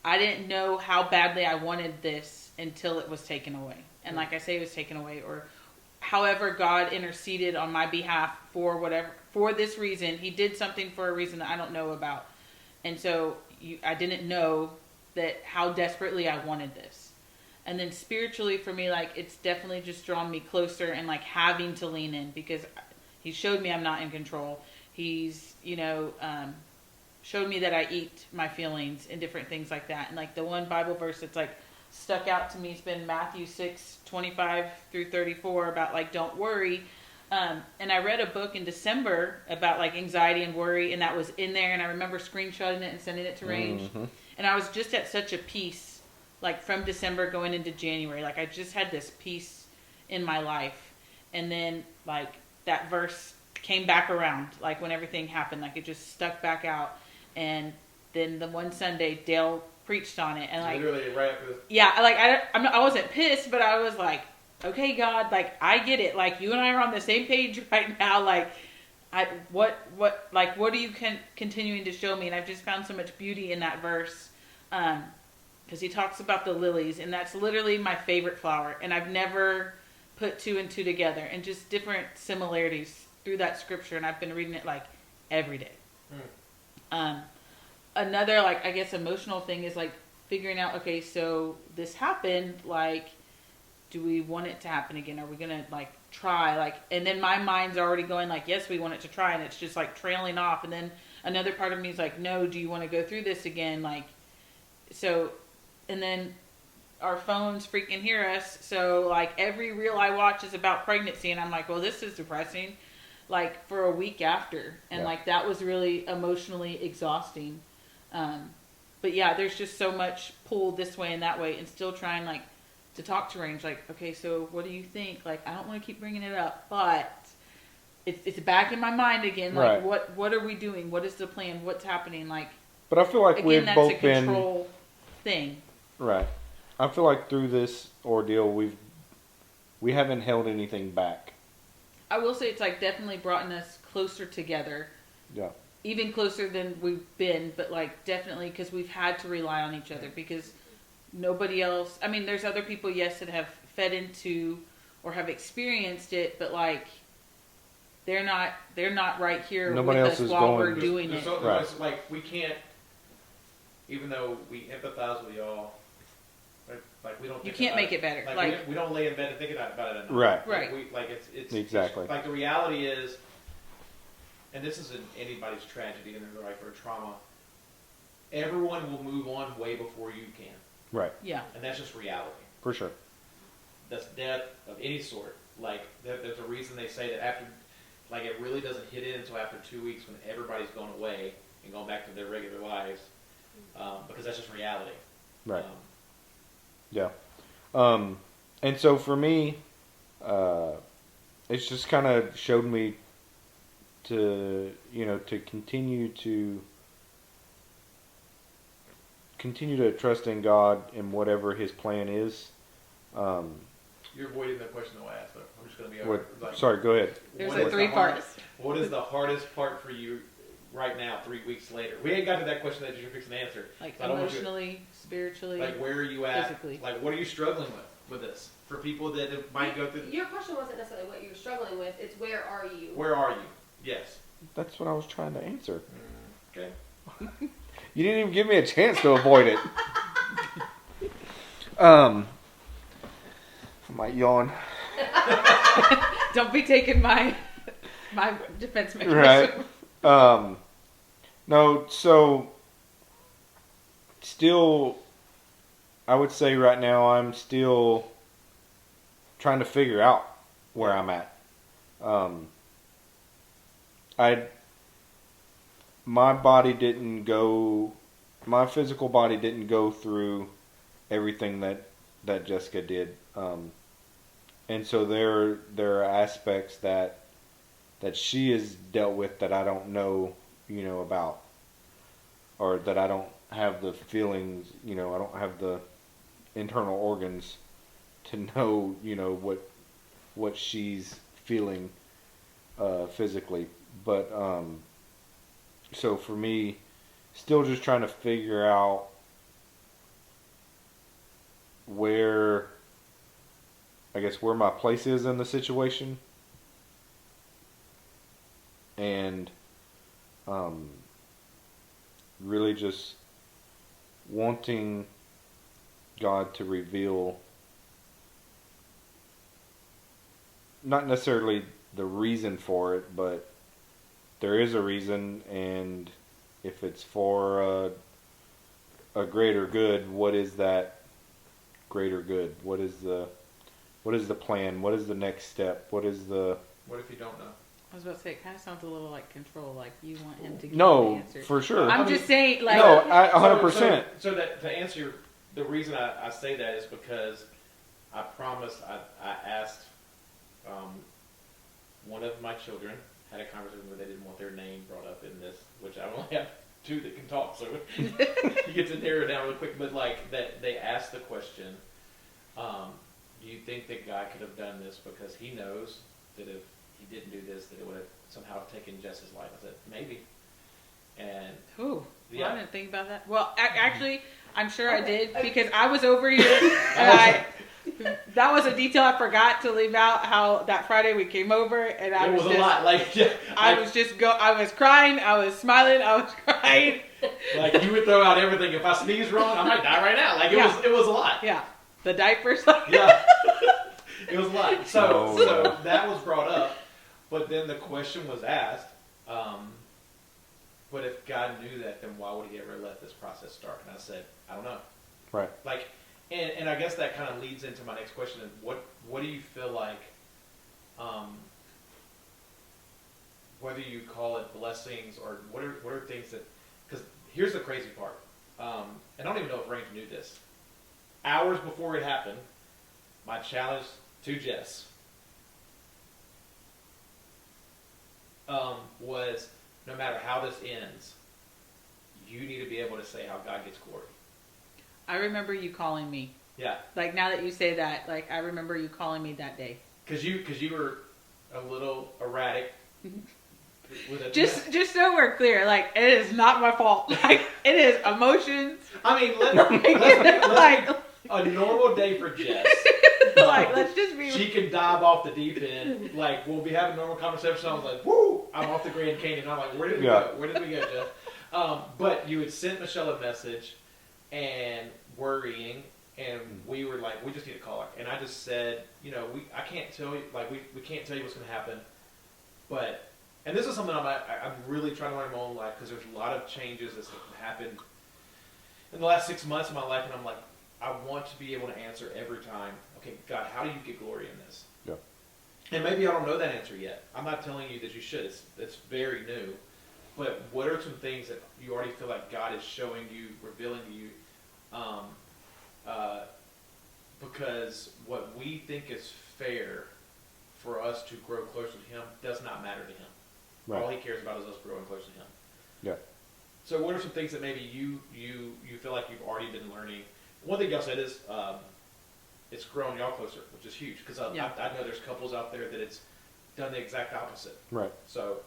I didn't know how badly I wanted this until it was taken away. And like I say, it was taken away, or however God interceded on my behalf for this reason. He did something for a reason that I don't know about. And so I didn't know that how desperately I wanted this. And then spiritually for me, like, it's definitely just drawn me closer and like having to lean in, because he showed me I'm not in control. He's, showed me that I eat my feelings and different things like that. And like the one Bible verse that's like stuck out to me has been Matthew 6:25-34 about like, don't worry. And I read a book in December about like anxiety and worry, and that was in there. And I remember screenshotting it and sending it to Range. Mm-hmm. And I was just at such a peace, like from December going into January. Like I just had this peace in my life. And then like that verse came back around, like when everything happened, like it just stuck back out. And then the one Sunday, Dale preached on it, and like literally right after this. Yeah, like I wasn't pissed, but I was like, okay, God, like I get it. Like you and I are on the same page right now. Like what are you continuing to show me? And I've just found so much beauty in that verse, because he talks about the lilies, and that's literally my favorite flower. And I've never put 2 and 2 together, and just different similarities through that scripture. And I've been reading it like every day. Another like I guess emotional thing is like figuring out, okay, so this happened, like, do we want it to happen again? Are we gonna like try, like, and then my mind's already going like, yes, we want it to try, and it's just like trailing off. And then another part of me is like, no, do you want to go through this again? Like, so, and then our phones freaking hear us, so like every reel I watch is about pregnancy, and I'm like, well, this is depressing, like for a week after. And like that was really emotionally exhausting. But yeah, there's just so much pull this way and that way, and still trying like to talk to Range, like, okay, so what do you think? Like, I don't want to keep bringing it up, but it's back in my mind again. Like, right. What are we doing? What is the plan? What's happening? Like, but I feel like again, we've that's both a control thing. Right. I feel like through this ordeal, we haven't held anything back. I will say it's like definitely brought us closer together. Yeah. Even closer than we've been, but like definitely because we've had to rely on each other, because nobody else, I mean, there's other people, yes, that have fed into or have experienced it, but like they're not right here nobody with else us is while going, we're doing it. Right. Like we can't, even though we empathize with y'all, like we don't. You can't make it better. Like we don't lay in bed and think about it enough. Right. Right. It's exactly. Like the reality is, and this isn't anybody's tragedy and they're like, or trauma. Everyone will move on way before you can. Right. Yeah. And that's just reality. For sure. That's death of any sort. Like there's a reason they say that after, like it really doesn't hit in until after 2 weeks when everybody's gone away and gone back to their regular lives, because that's just reality. Right. Yeah. And so for me, it's just kind of showed me to continue to trust in God and whatever His plan is. You're avoiding the question that I asked, but I'm just going to be sorry, go ahead. There's like 3 parts. What is the hardest part for you right now, 3 weeks later? We ain't got to that question that you're fixing to answer. Like emotionally, spiritually, like where are you at? Physically. Like what are you struggling with this? For people that might go through. Your question wasn't necessarily what you're struggling with. It's where are you? Where are you? Yes. That's what I was trying to answer. Okay. You didn't even give me a chance to avoid it. I might yawn. Don't be taking my defense mechanism. Right. No, so still, I would say right now I'm still trying to figure out where I'm at. My physical body didn't go through everything that Jessica did. And so there are aspects that she has dealt with that I don't know, about, or that I don't have the feelings, I don't have the internal organs to know, what she's feeling physically. But so for me, still just trying to figure out where my place is in the situation, and really just wanting God to reveal not necessarily the reason for it, but there is a reason, and if it's for a greater good, what is that greater good? What is the plan? What is the next step? What if you don't know? I was about to say, it kind of sounds a little like control, like you want him to give No, the answer. for sure. I'm just saying, like... No, 100%. So that to answer, the reason I say that is because I promised, I asked one of my children, had a conversation where they didn't want their name brought up in this, which I only have two that can talk, so you get to narrow it down real quick, but like that they asked the question, do you think that God could have done this because he knows that if he didn't do this, that it would have somehow taken Jess's life? I said, maybe. And ooh, yeah. I didn't think about that. Well, actually, I'm sure I did, because I was over here, and that was a detail I forgot to leave out, how that Friday we came over, and I was a lot. I was crying, I was smiling, I was crying. Like, you would throw out everything. If I sneeze wrong, I might die right now. Like, it was a lot. Yeah. The diapers. Yeah. It was a lot. So that was brought up, but then the question was asked, but if God knew that, then why would he ever let this process start? And I said, I don't know. Right. Like, and I guess that kind of leads into my next question. What do you feel like, whether you call it blessings or what are things that, because here's the crazy part. And I don't even know if Range knew this. Hours before it happened, my challenge to Jess was, no matter how this ends, you need to be able to say how God gets glory. I remember you calling me. Yeah. Like, now that you say that, like, I remember you calling me that day. Because you were a little erratic. Just so we're clear, like, it is not my fault. Like, it is emotions. I mean, let's be a normal day for Jess. Like, let's just be... She can dive off the deep end. Like, we'll be having a normal conversation. I was like, woo! I'm off the Grand Canyon. I'm like, where did we go? Where did we go, Jeff? But you had sent Michelle a message and worrying, and we were like, we just need to call her. And I just said, I can't tell you, like, we can't tell you what's going to happen. But, and this is something I'm really trying to learn in my own life, because there's a lot of changes that have happened in the last 6 months of my life, and I'm like, I want to be able to answer every time, okay, God, how do you get glory in this? Yeah. And maybe I don't know that answer yet. I'm not telling you that you should. It's very new. But what are some things that you already feel like God is showing you, revealing to you? Because what we think is fair for us to grow closer to him does not matter to him. Right. All he cares about is us growing closer to him. Yeah. So what are some things that maybe you feel like you've already been learning? One thing y'all said is it's grown y'all closer, which is huge. Because I know there's couples out there that it's done the exact opposite. Right. So...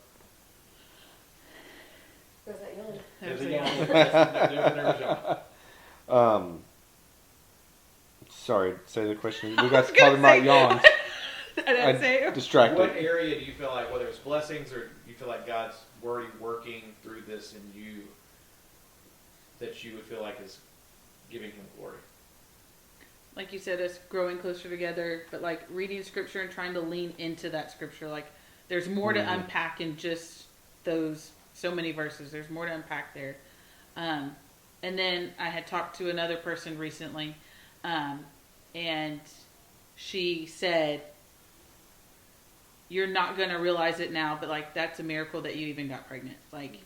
There's that yawn. There's a yawn. There's a nervous yawn. Sorry, say the question. We got talking about yawns. I didn't say it. Distracted. What area do you feel like, whether it's blessings or you feel like God's already working through this in you, that you would feel like is giving him glory? like you said, us growing closer together, but like reading scripture and trying to lean into that scripture. Like there's more to unpack in just those so many verses. There's more to unpack there. And then I had talked to another person recently, and she said, "You're not going to realize it now, but like that's a miracle that you even got pregnant." Like,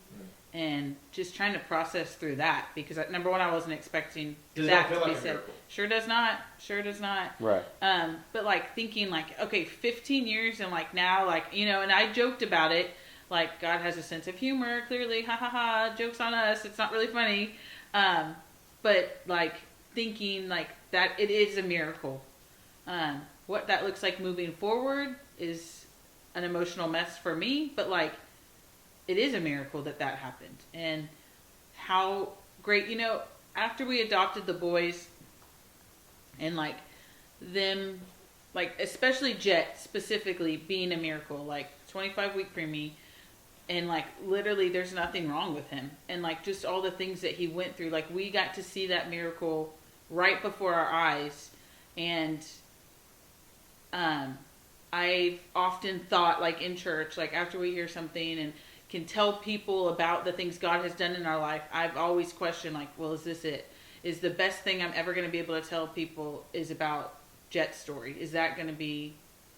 and just trying to process through that, because number one, I wasn't expecting that to be said. Sure does not. Sure does not. Right. But like thinking like, okay, 15 years and like now, like, you know, and I joked about it. Like, God has a sense of humor, clearly, ha ha ha, joke's on us, it's not really funny. But like thinking like that it is a miracle. What that looks like moving forward is an emotional mess for me, but like it is a miracle that happened. And how great, you know, after we adopted the boys and like them, like especially Jet specifically being a miracle, like 25-week preemie, and like literally there's nothing wrong with him, and like just all the things that he went through, like we got to see that miracle right before our eyes. And I've often thought, like in church, like after we hear something and can tell people about the things God has done in our life, I've always questioned, like, well, is this it? Is the best thing I'm ever going to be able to tell people is about Jet's story? Is that going to be,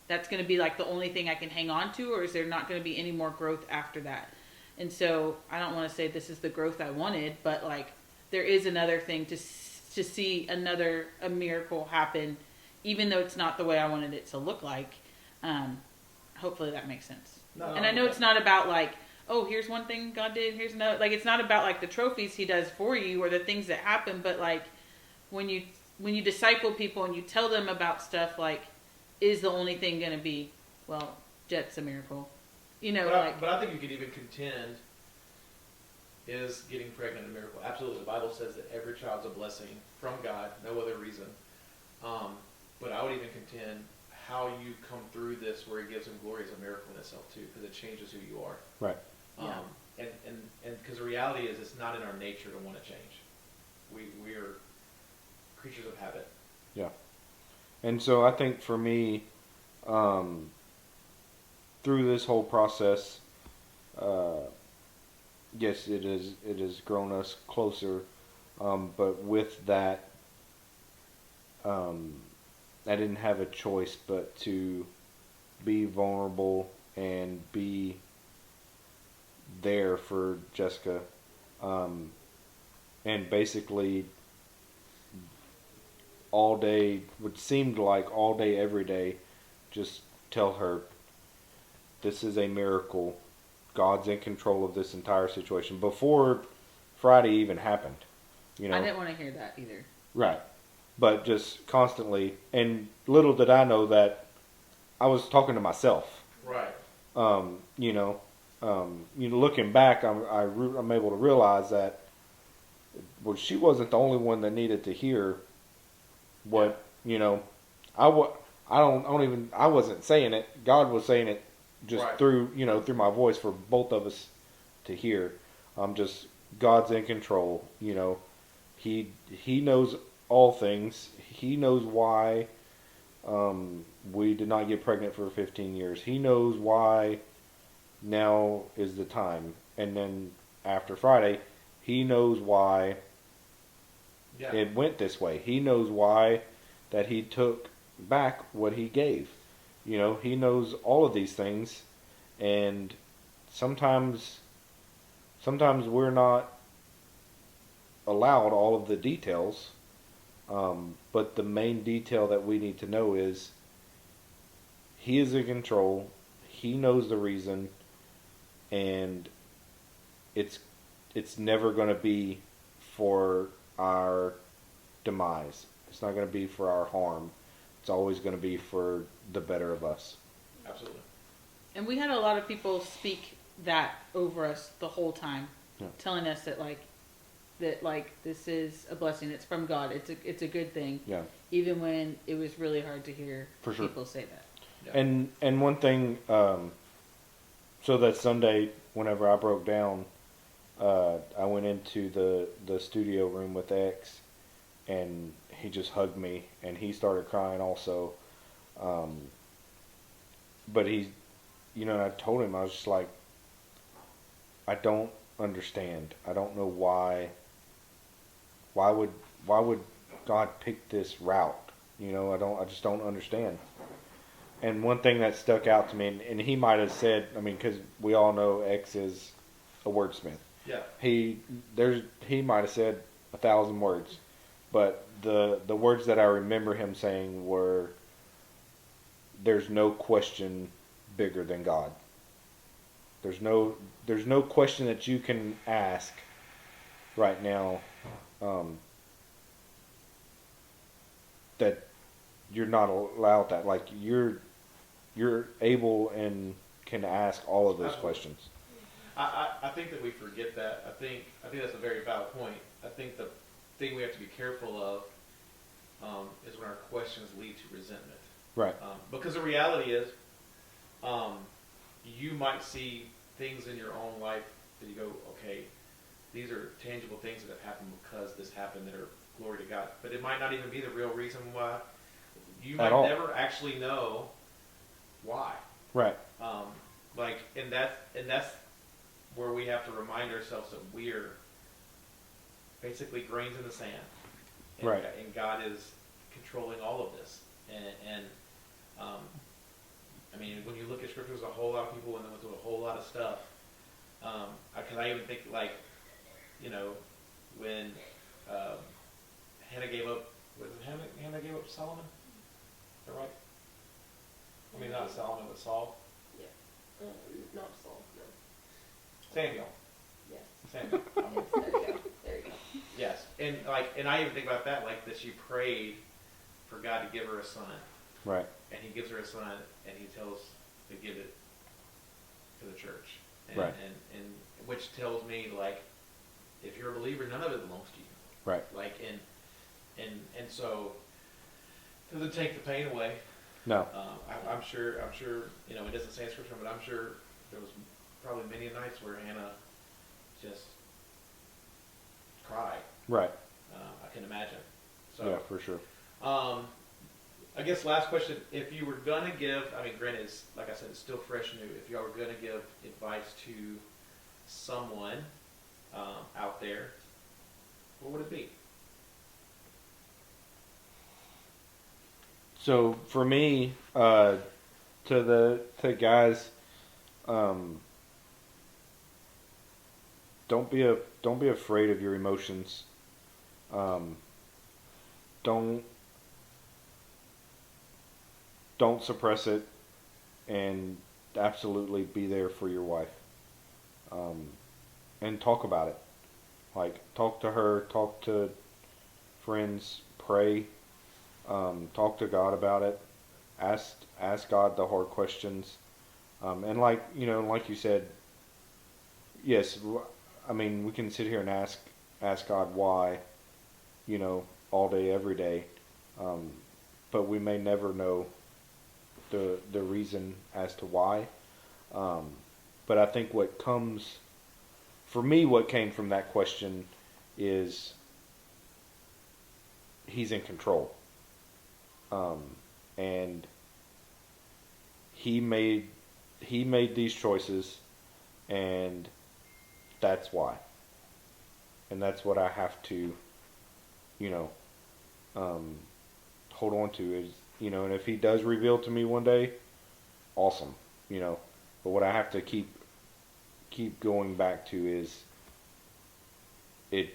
that's going to be like the only thing I can hang on to, or is there not going to be any more growth after that? And so I don't want to say this is the growth I wanted, but like there is another thing to see a miracle happen, even though it's not the way I wanted it to look like. Hopefully that makes sense. No, and I know it's not about like, oh, here's one thing God did, here's another. Like, it's not about like the trophies he does for you or the things that happen, but like when you disciple people and you tell them about stuff, like, is the only thing going to be, well, Jet's a miracle, you know? But I think you could even contend, is getting pregnant a miracle? Absolutely. The Bible says that every child's a blessing from God, no other reason. But I would even contend how you come through this, where He gives Him glory, is a miracle in itself too, because it changes who you are. Right. And because the reality is, it's not in our nature to want to change. We are creatures of habit. Yeah. And so I think for me, through this whole process, yes, it has grown us closer. But with that, I didn't have a choice but to be vulnerable and be there for Jessica. And basically all day, what seemed like all day, every day, just tell her, this is a miracle. God's in control of this entire situation. Before Friday even happened, you know. I didn't want to hear that either. Right. But just constantly, and little did I know that I was talking to myself. Right. Looking back, I'm able to realize that, well, she wasn't the only one that needed to hear what, I wasn't saying it. God was saying it just right. through my voice for both of us to hear. Just God's in control. He knows all things. He knows why we did not get pregnant for 15 years. He knows why now is the time. And then after Friday, He knows why it went this way. He knows why that He took back what He gave. He knows all of these things. And sometimes we're not allowed all of the details. But the main detail that we need to know is He is in control. He knows the reason, and it's never going to be for our demise. It's not going to be for our harm. It's always going to be for the better of us. Absolutely. And we had a lot of people speak that over us the whole time, Yeah. telling us that this is a blessing. It's from God. It's a good thing. Yeah. Even when it was really hard to hear For sure. people say that. Yeah. And one thing, so that Sunday, whenever I broke down, I went into the studio room with X, and he just hugged me, and he started crying also. But he, and I told him, I was just like, I don't understand. I don't know why. Why would God pick this route? I just don't understand. And one thing that stuck out to me, and he might have said, because we all know X is a wordsmith. Yeah. He might have said 1,000 words, but the words that I remember him saying were, "There's no question bigger than God. There's no question that you can ask right now that you're not allowed that. Like you're able and can ask all of those questions." I think that we forget that. I think that's a very valid point. I think the thing we have to be careful of is when our questions lead to resentment. Right. Because the reality is, you might see things in your own life that you go, okay, these are tangible things that have happened because this happened that are glory to God. But it might not even be the real reason why. You might never actually know why. Right. And that's where we have to remind ourselves that we're basically grains in the sand. And, right. And God is controlling all of this. And when you look at Scripture, there's a whole lot of people and they went through a whole lot of stuff. I even think, when Hannah gave up, Hannah gave up Solomon? Is that right? Not Solomon, but Saul? Yeah. Not Saul, no. Samuel. Yes. Samuel. Yes, there you go. Yes. And I even think about that, that she prayed for God to give her a son. Right. And he gives her a son, and he tells to give it to the church. Right. And which tells me, if you're a believer, none of it belongs to you. Right. And so, does it take the pain away? No. I'm sure, it doesn't say in Scripture, but I'm sure there was probably many nights where Hannah just cried. Right. I can imagine. So, yeah, for sure. I guess last question, if you were going to give, granted, it's, like I said, it's still fresh new, if you were going to give advice to someone out there, what would it be? So for me, to guys, don't be afraid of your emotions. Don't suppress it, and absolutely be there for your wife. And talk about it. Talk to her, talk to friends, pray, talk to God about it. Ask God the hard questions. And like you said, yes, we can sit here and ask God why, all day, every day. But we may never know the reason as to why. But I think what came from that question is he's in control. And he made these choices, and that's why. And that's what I have to, hold on to is, and if he does reveal to me one day, awesome, but what I have to keep going back to is it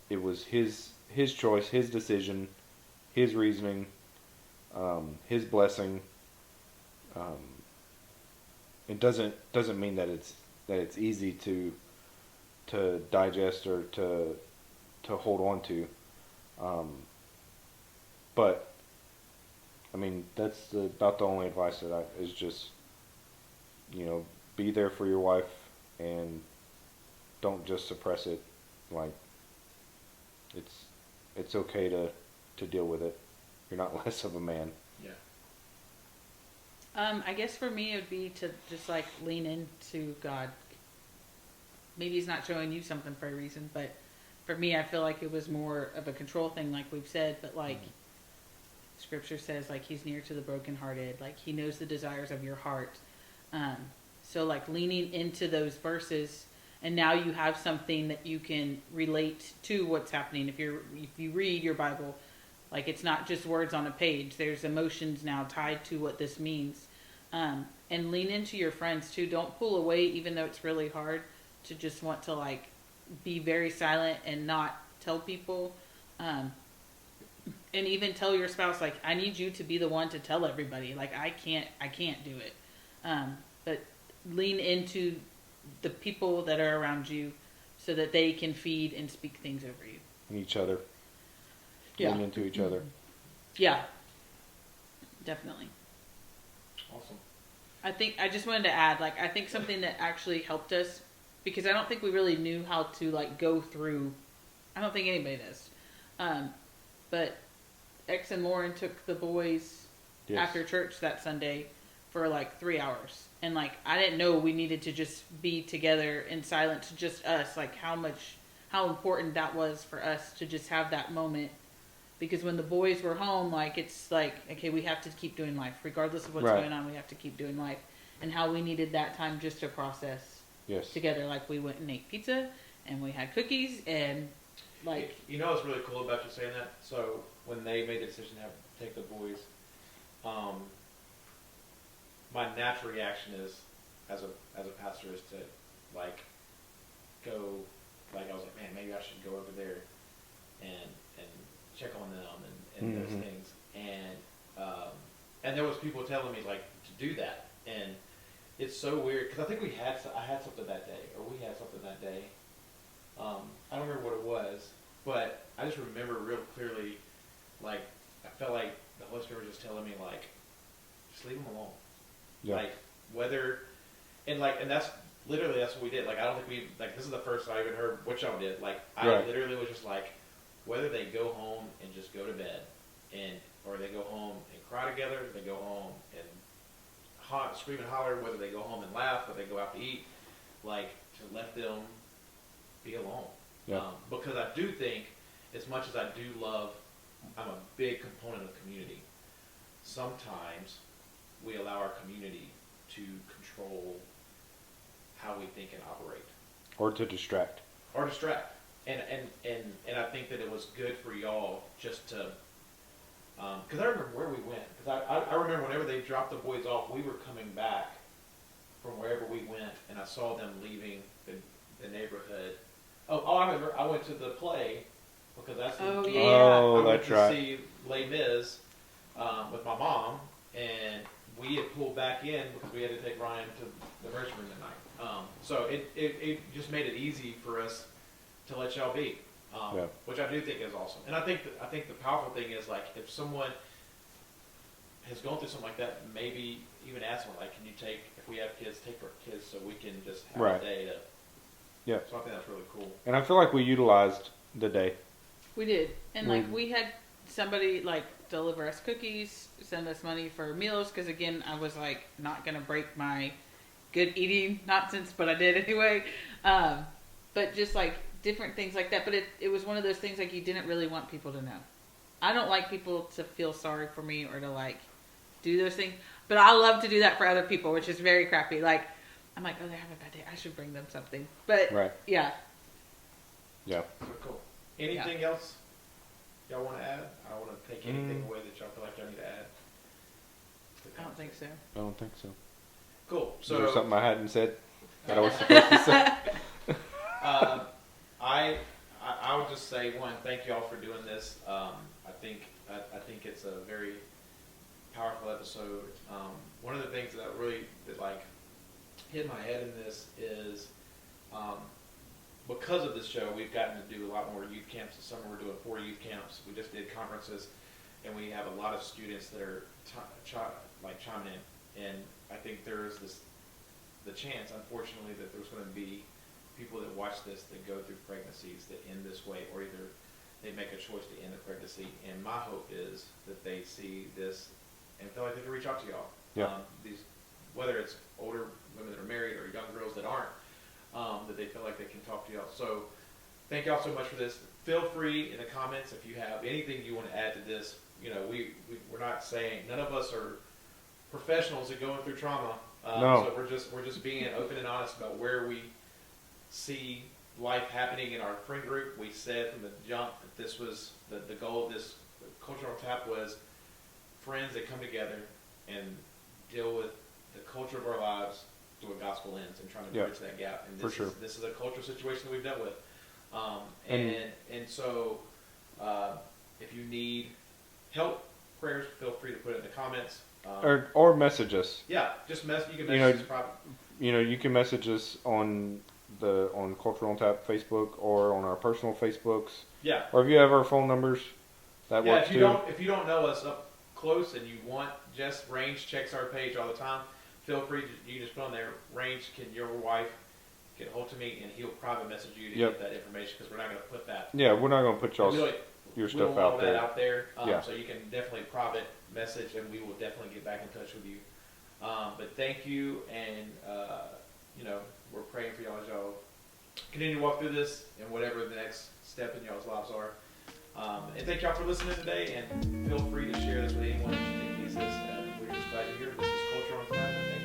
was his choice, his decision, his reasoning, his blessing. It doesn't mean that it's easy to digest or to hold on to. But that's about the only advice that is just, be there for your wife and don't just suppress it. It's okay to deal with it. You're not less of a man. Yeah. I guess for me it would be to just lean into God. Maybe he's not showing you something for a reason, but for me, I feel like it was more of a control thing, like we've said, but like Scripture says, like He's near to the brokenhearted, like He knows the desires of your heart. So like leaning into those verses, and now you have something that you can relate to what's happening. If you read your Bible, like it's not just words on a page. There's emotions now tied to what this means. And lean into your friends too. Don't pull away, even though it's really hard to just want to like be very silent and not tell people. And even tell your spouse, like, I need you to be the one to tell everybody. Like, I can't do it. But lean into the people that are around you so that they can feed and speak things over you. And each other. Yeah. Lean into each other. Yeah. Definitely. Awesome. I just wanted to add, like, I think something that actually helped us, because I don't think we really knew how to, like, go through, I don't think anybody does. But X and Lauren took the boys after church that Sunday for, like, 3 hours. And, like, I didn't know we needed to just be together in silence, just us, like, how important that was for us to just have that moment. Because when the boys were home, like, it's like, okay, we have to keep doing life. Regardless of what's going on, we have to keep doing life. And how we needed that time just to process together. Like, we went and ate pizza, and we had cookies, and, like... You know what's really cool about you saying that? So, when they made the decision to take the boys, my natural reaction is, as a pastor, is to, like, go... Like, I was like, man, maybe I should go over there and check on them and those things. And there was people telling me, like, to do that. And it's so weird, because I think I had something that day, or we had something that day. I don't remember what it was, but I just remember real clearly, like, I felt like the Holy Spirit was just telling me, like, just leave them alone. Yeah. Like, whether, and that's, literally that's what we did. Like, I don't think this is the first I even heard what y'all did. Like, I literally was just like, whether they go home and just go to bed, or they go home and cry together, they go home and scream and holler, whether they go home and laugh, whether they go out to eat, like, to let them be alone. Yeah. Because I do think, as much as I do love, I'm a big component of community. Sometimes we allow our community to control how we think and operate. Or to distract. And I think that it was good for y'all just to, because I remember where we went. Because I remember whenever they dropped the boys off, we were coming back from wherever we went, and I saw them leaving the neighborhood. I remember I went to the play, because that's Oh, the, yeah. Oh, I went that's to right. see Les Mis with my mom, and we had pulled back in because we had to take Ryan to the emergency room that night. So it just made it easy for us to let y'all be, which I do think is awesome. And I think the powerful thing is, like, if someone has gone through something like that, maybe even ask them, like, can you take, if we have kids, take our kids so we can just have a day to. Yeah. So I think that's really cool. And I feel like we utilized the day. We did. And, like, we had somebody, like, deliver us cookies, send us money for meals, because, again, I was, like, not going to break my good eating nonsense, but I did anyway. But just, like, different things like that. But it was one of those things, like, you didn't really want people to know. I don't like people to feel sorry for me or to, like, do those things. But I love to do that for other people, which is very crappy. Like, I'm like, oh, they're having a bad day. I should bring them something. But, yeah. Yeah. So cool. Anything else y'all want to add? I don't want to take anything away that y'all feel like y'all need to add. I don't think so. I don't think so. Cool. So, is there something I hadn't said that I was supposed to say? I would just say, one, thank you all for doing this. I think it's a very powerful episode. One of the things that really hit my head in this is, because of this show, we've gotten to do a lot more youth camps. This summer we're doing 4 youth camps. We just did conferences, and we have a lot of students that are chiming in. And I think there's the chance, unfortunately, that there's going to be people that watch this that go through pregnancies that end this way, or either they make a choice to end the pregnancy. And my hope is that they see this and feel like they can reach out to y'all. Yeah. Whether it's older women that are married or young girls that aren't, that they feel like they can talk to y'all. So thank y'all so much for this. Feel free in the comments if you have anything you want to add to this. You know, we're not saying, none of us are professionals at going through trauma. No. So we're just being open and honest about where we see life happening in our friend group. We said from the jump that this was the goal of this cultural tap was friends that come together and deal with the culture of our lives through a gospel lens and trying to bridge that gap. And this is a cultural situation that we've dealt with. And so if you need help, prayers, feel free to put it in the comments. Or message us. Yeah, just you can message us probably. You know, you can message us on Cultural on Tap Facebook or on our personal Facebooks. Yeah. Or if you have our phone numbers, that works too. If you don't know us up close and you want Range checks our page all the time, feel free to, you can just put on there, Range, can your wife get a hold of me, and he'll private message you to get that information, because we're not going to put that. Yeah, we're not going to put your stuff out there. Out there. So you can definitely private message, and we will definitely get back in touch with you. But thank you, and you know, we're praying for y'all as y'all continue to walk through this and whatever the next step in y'all's lives are. And thank y'all for listening today, and feel free to share this with anyone that you think needs this. We're just glad you're here. This is Culture on Tap.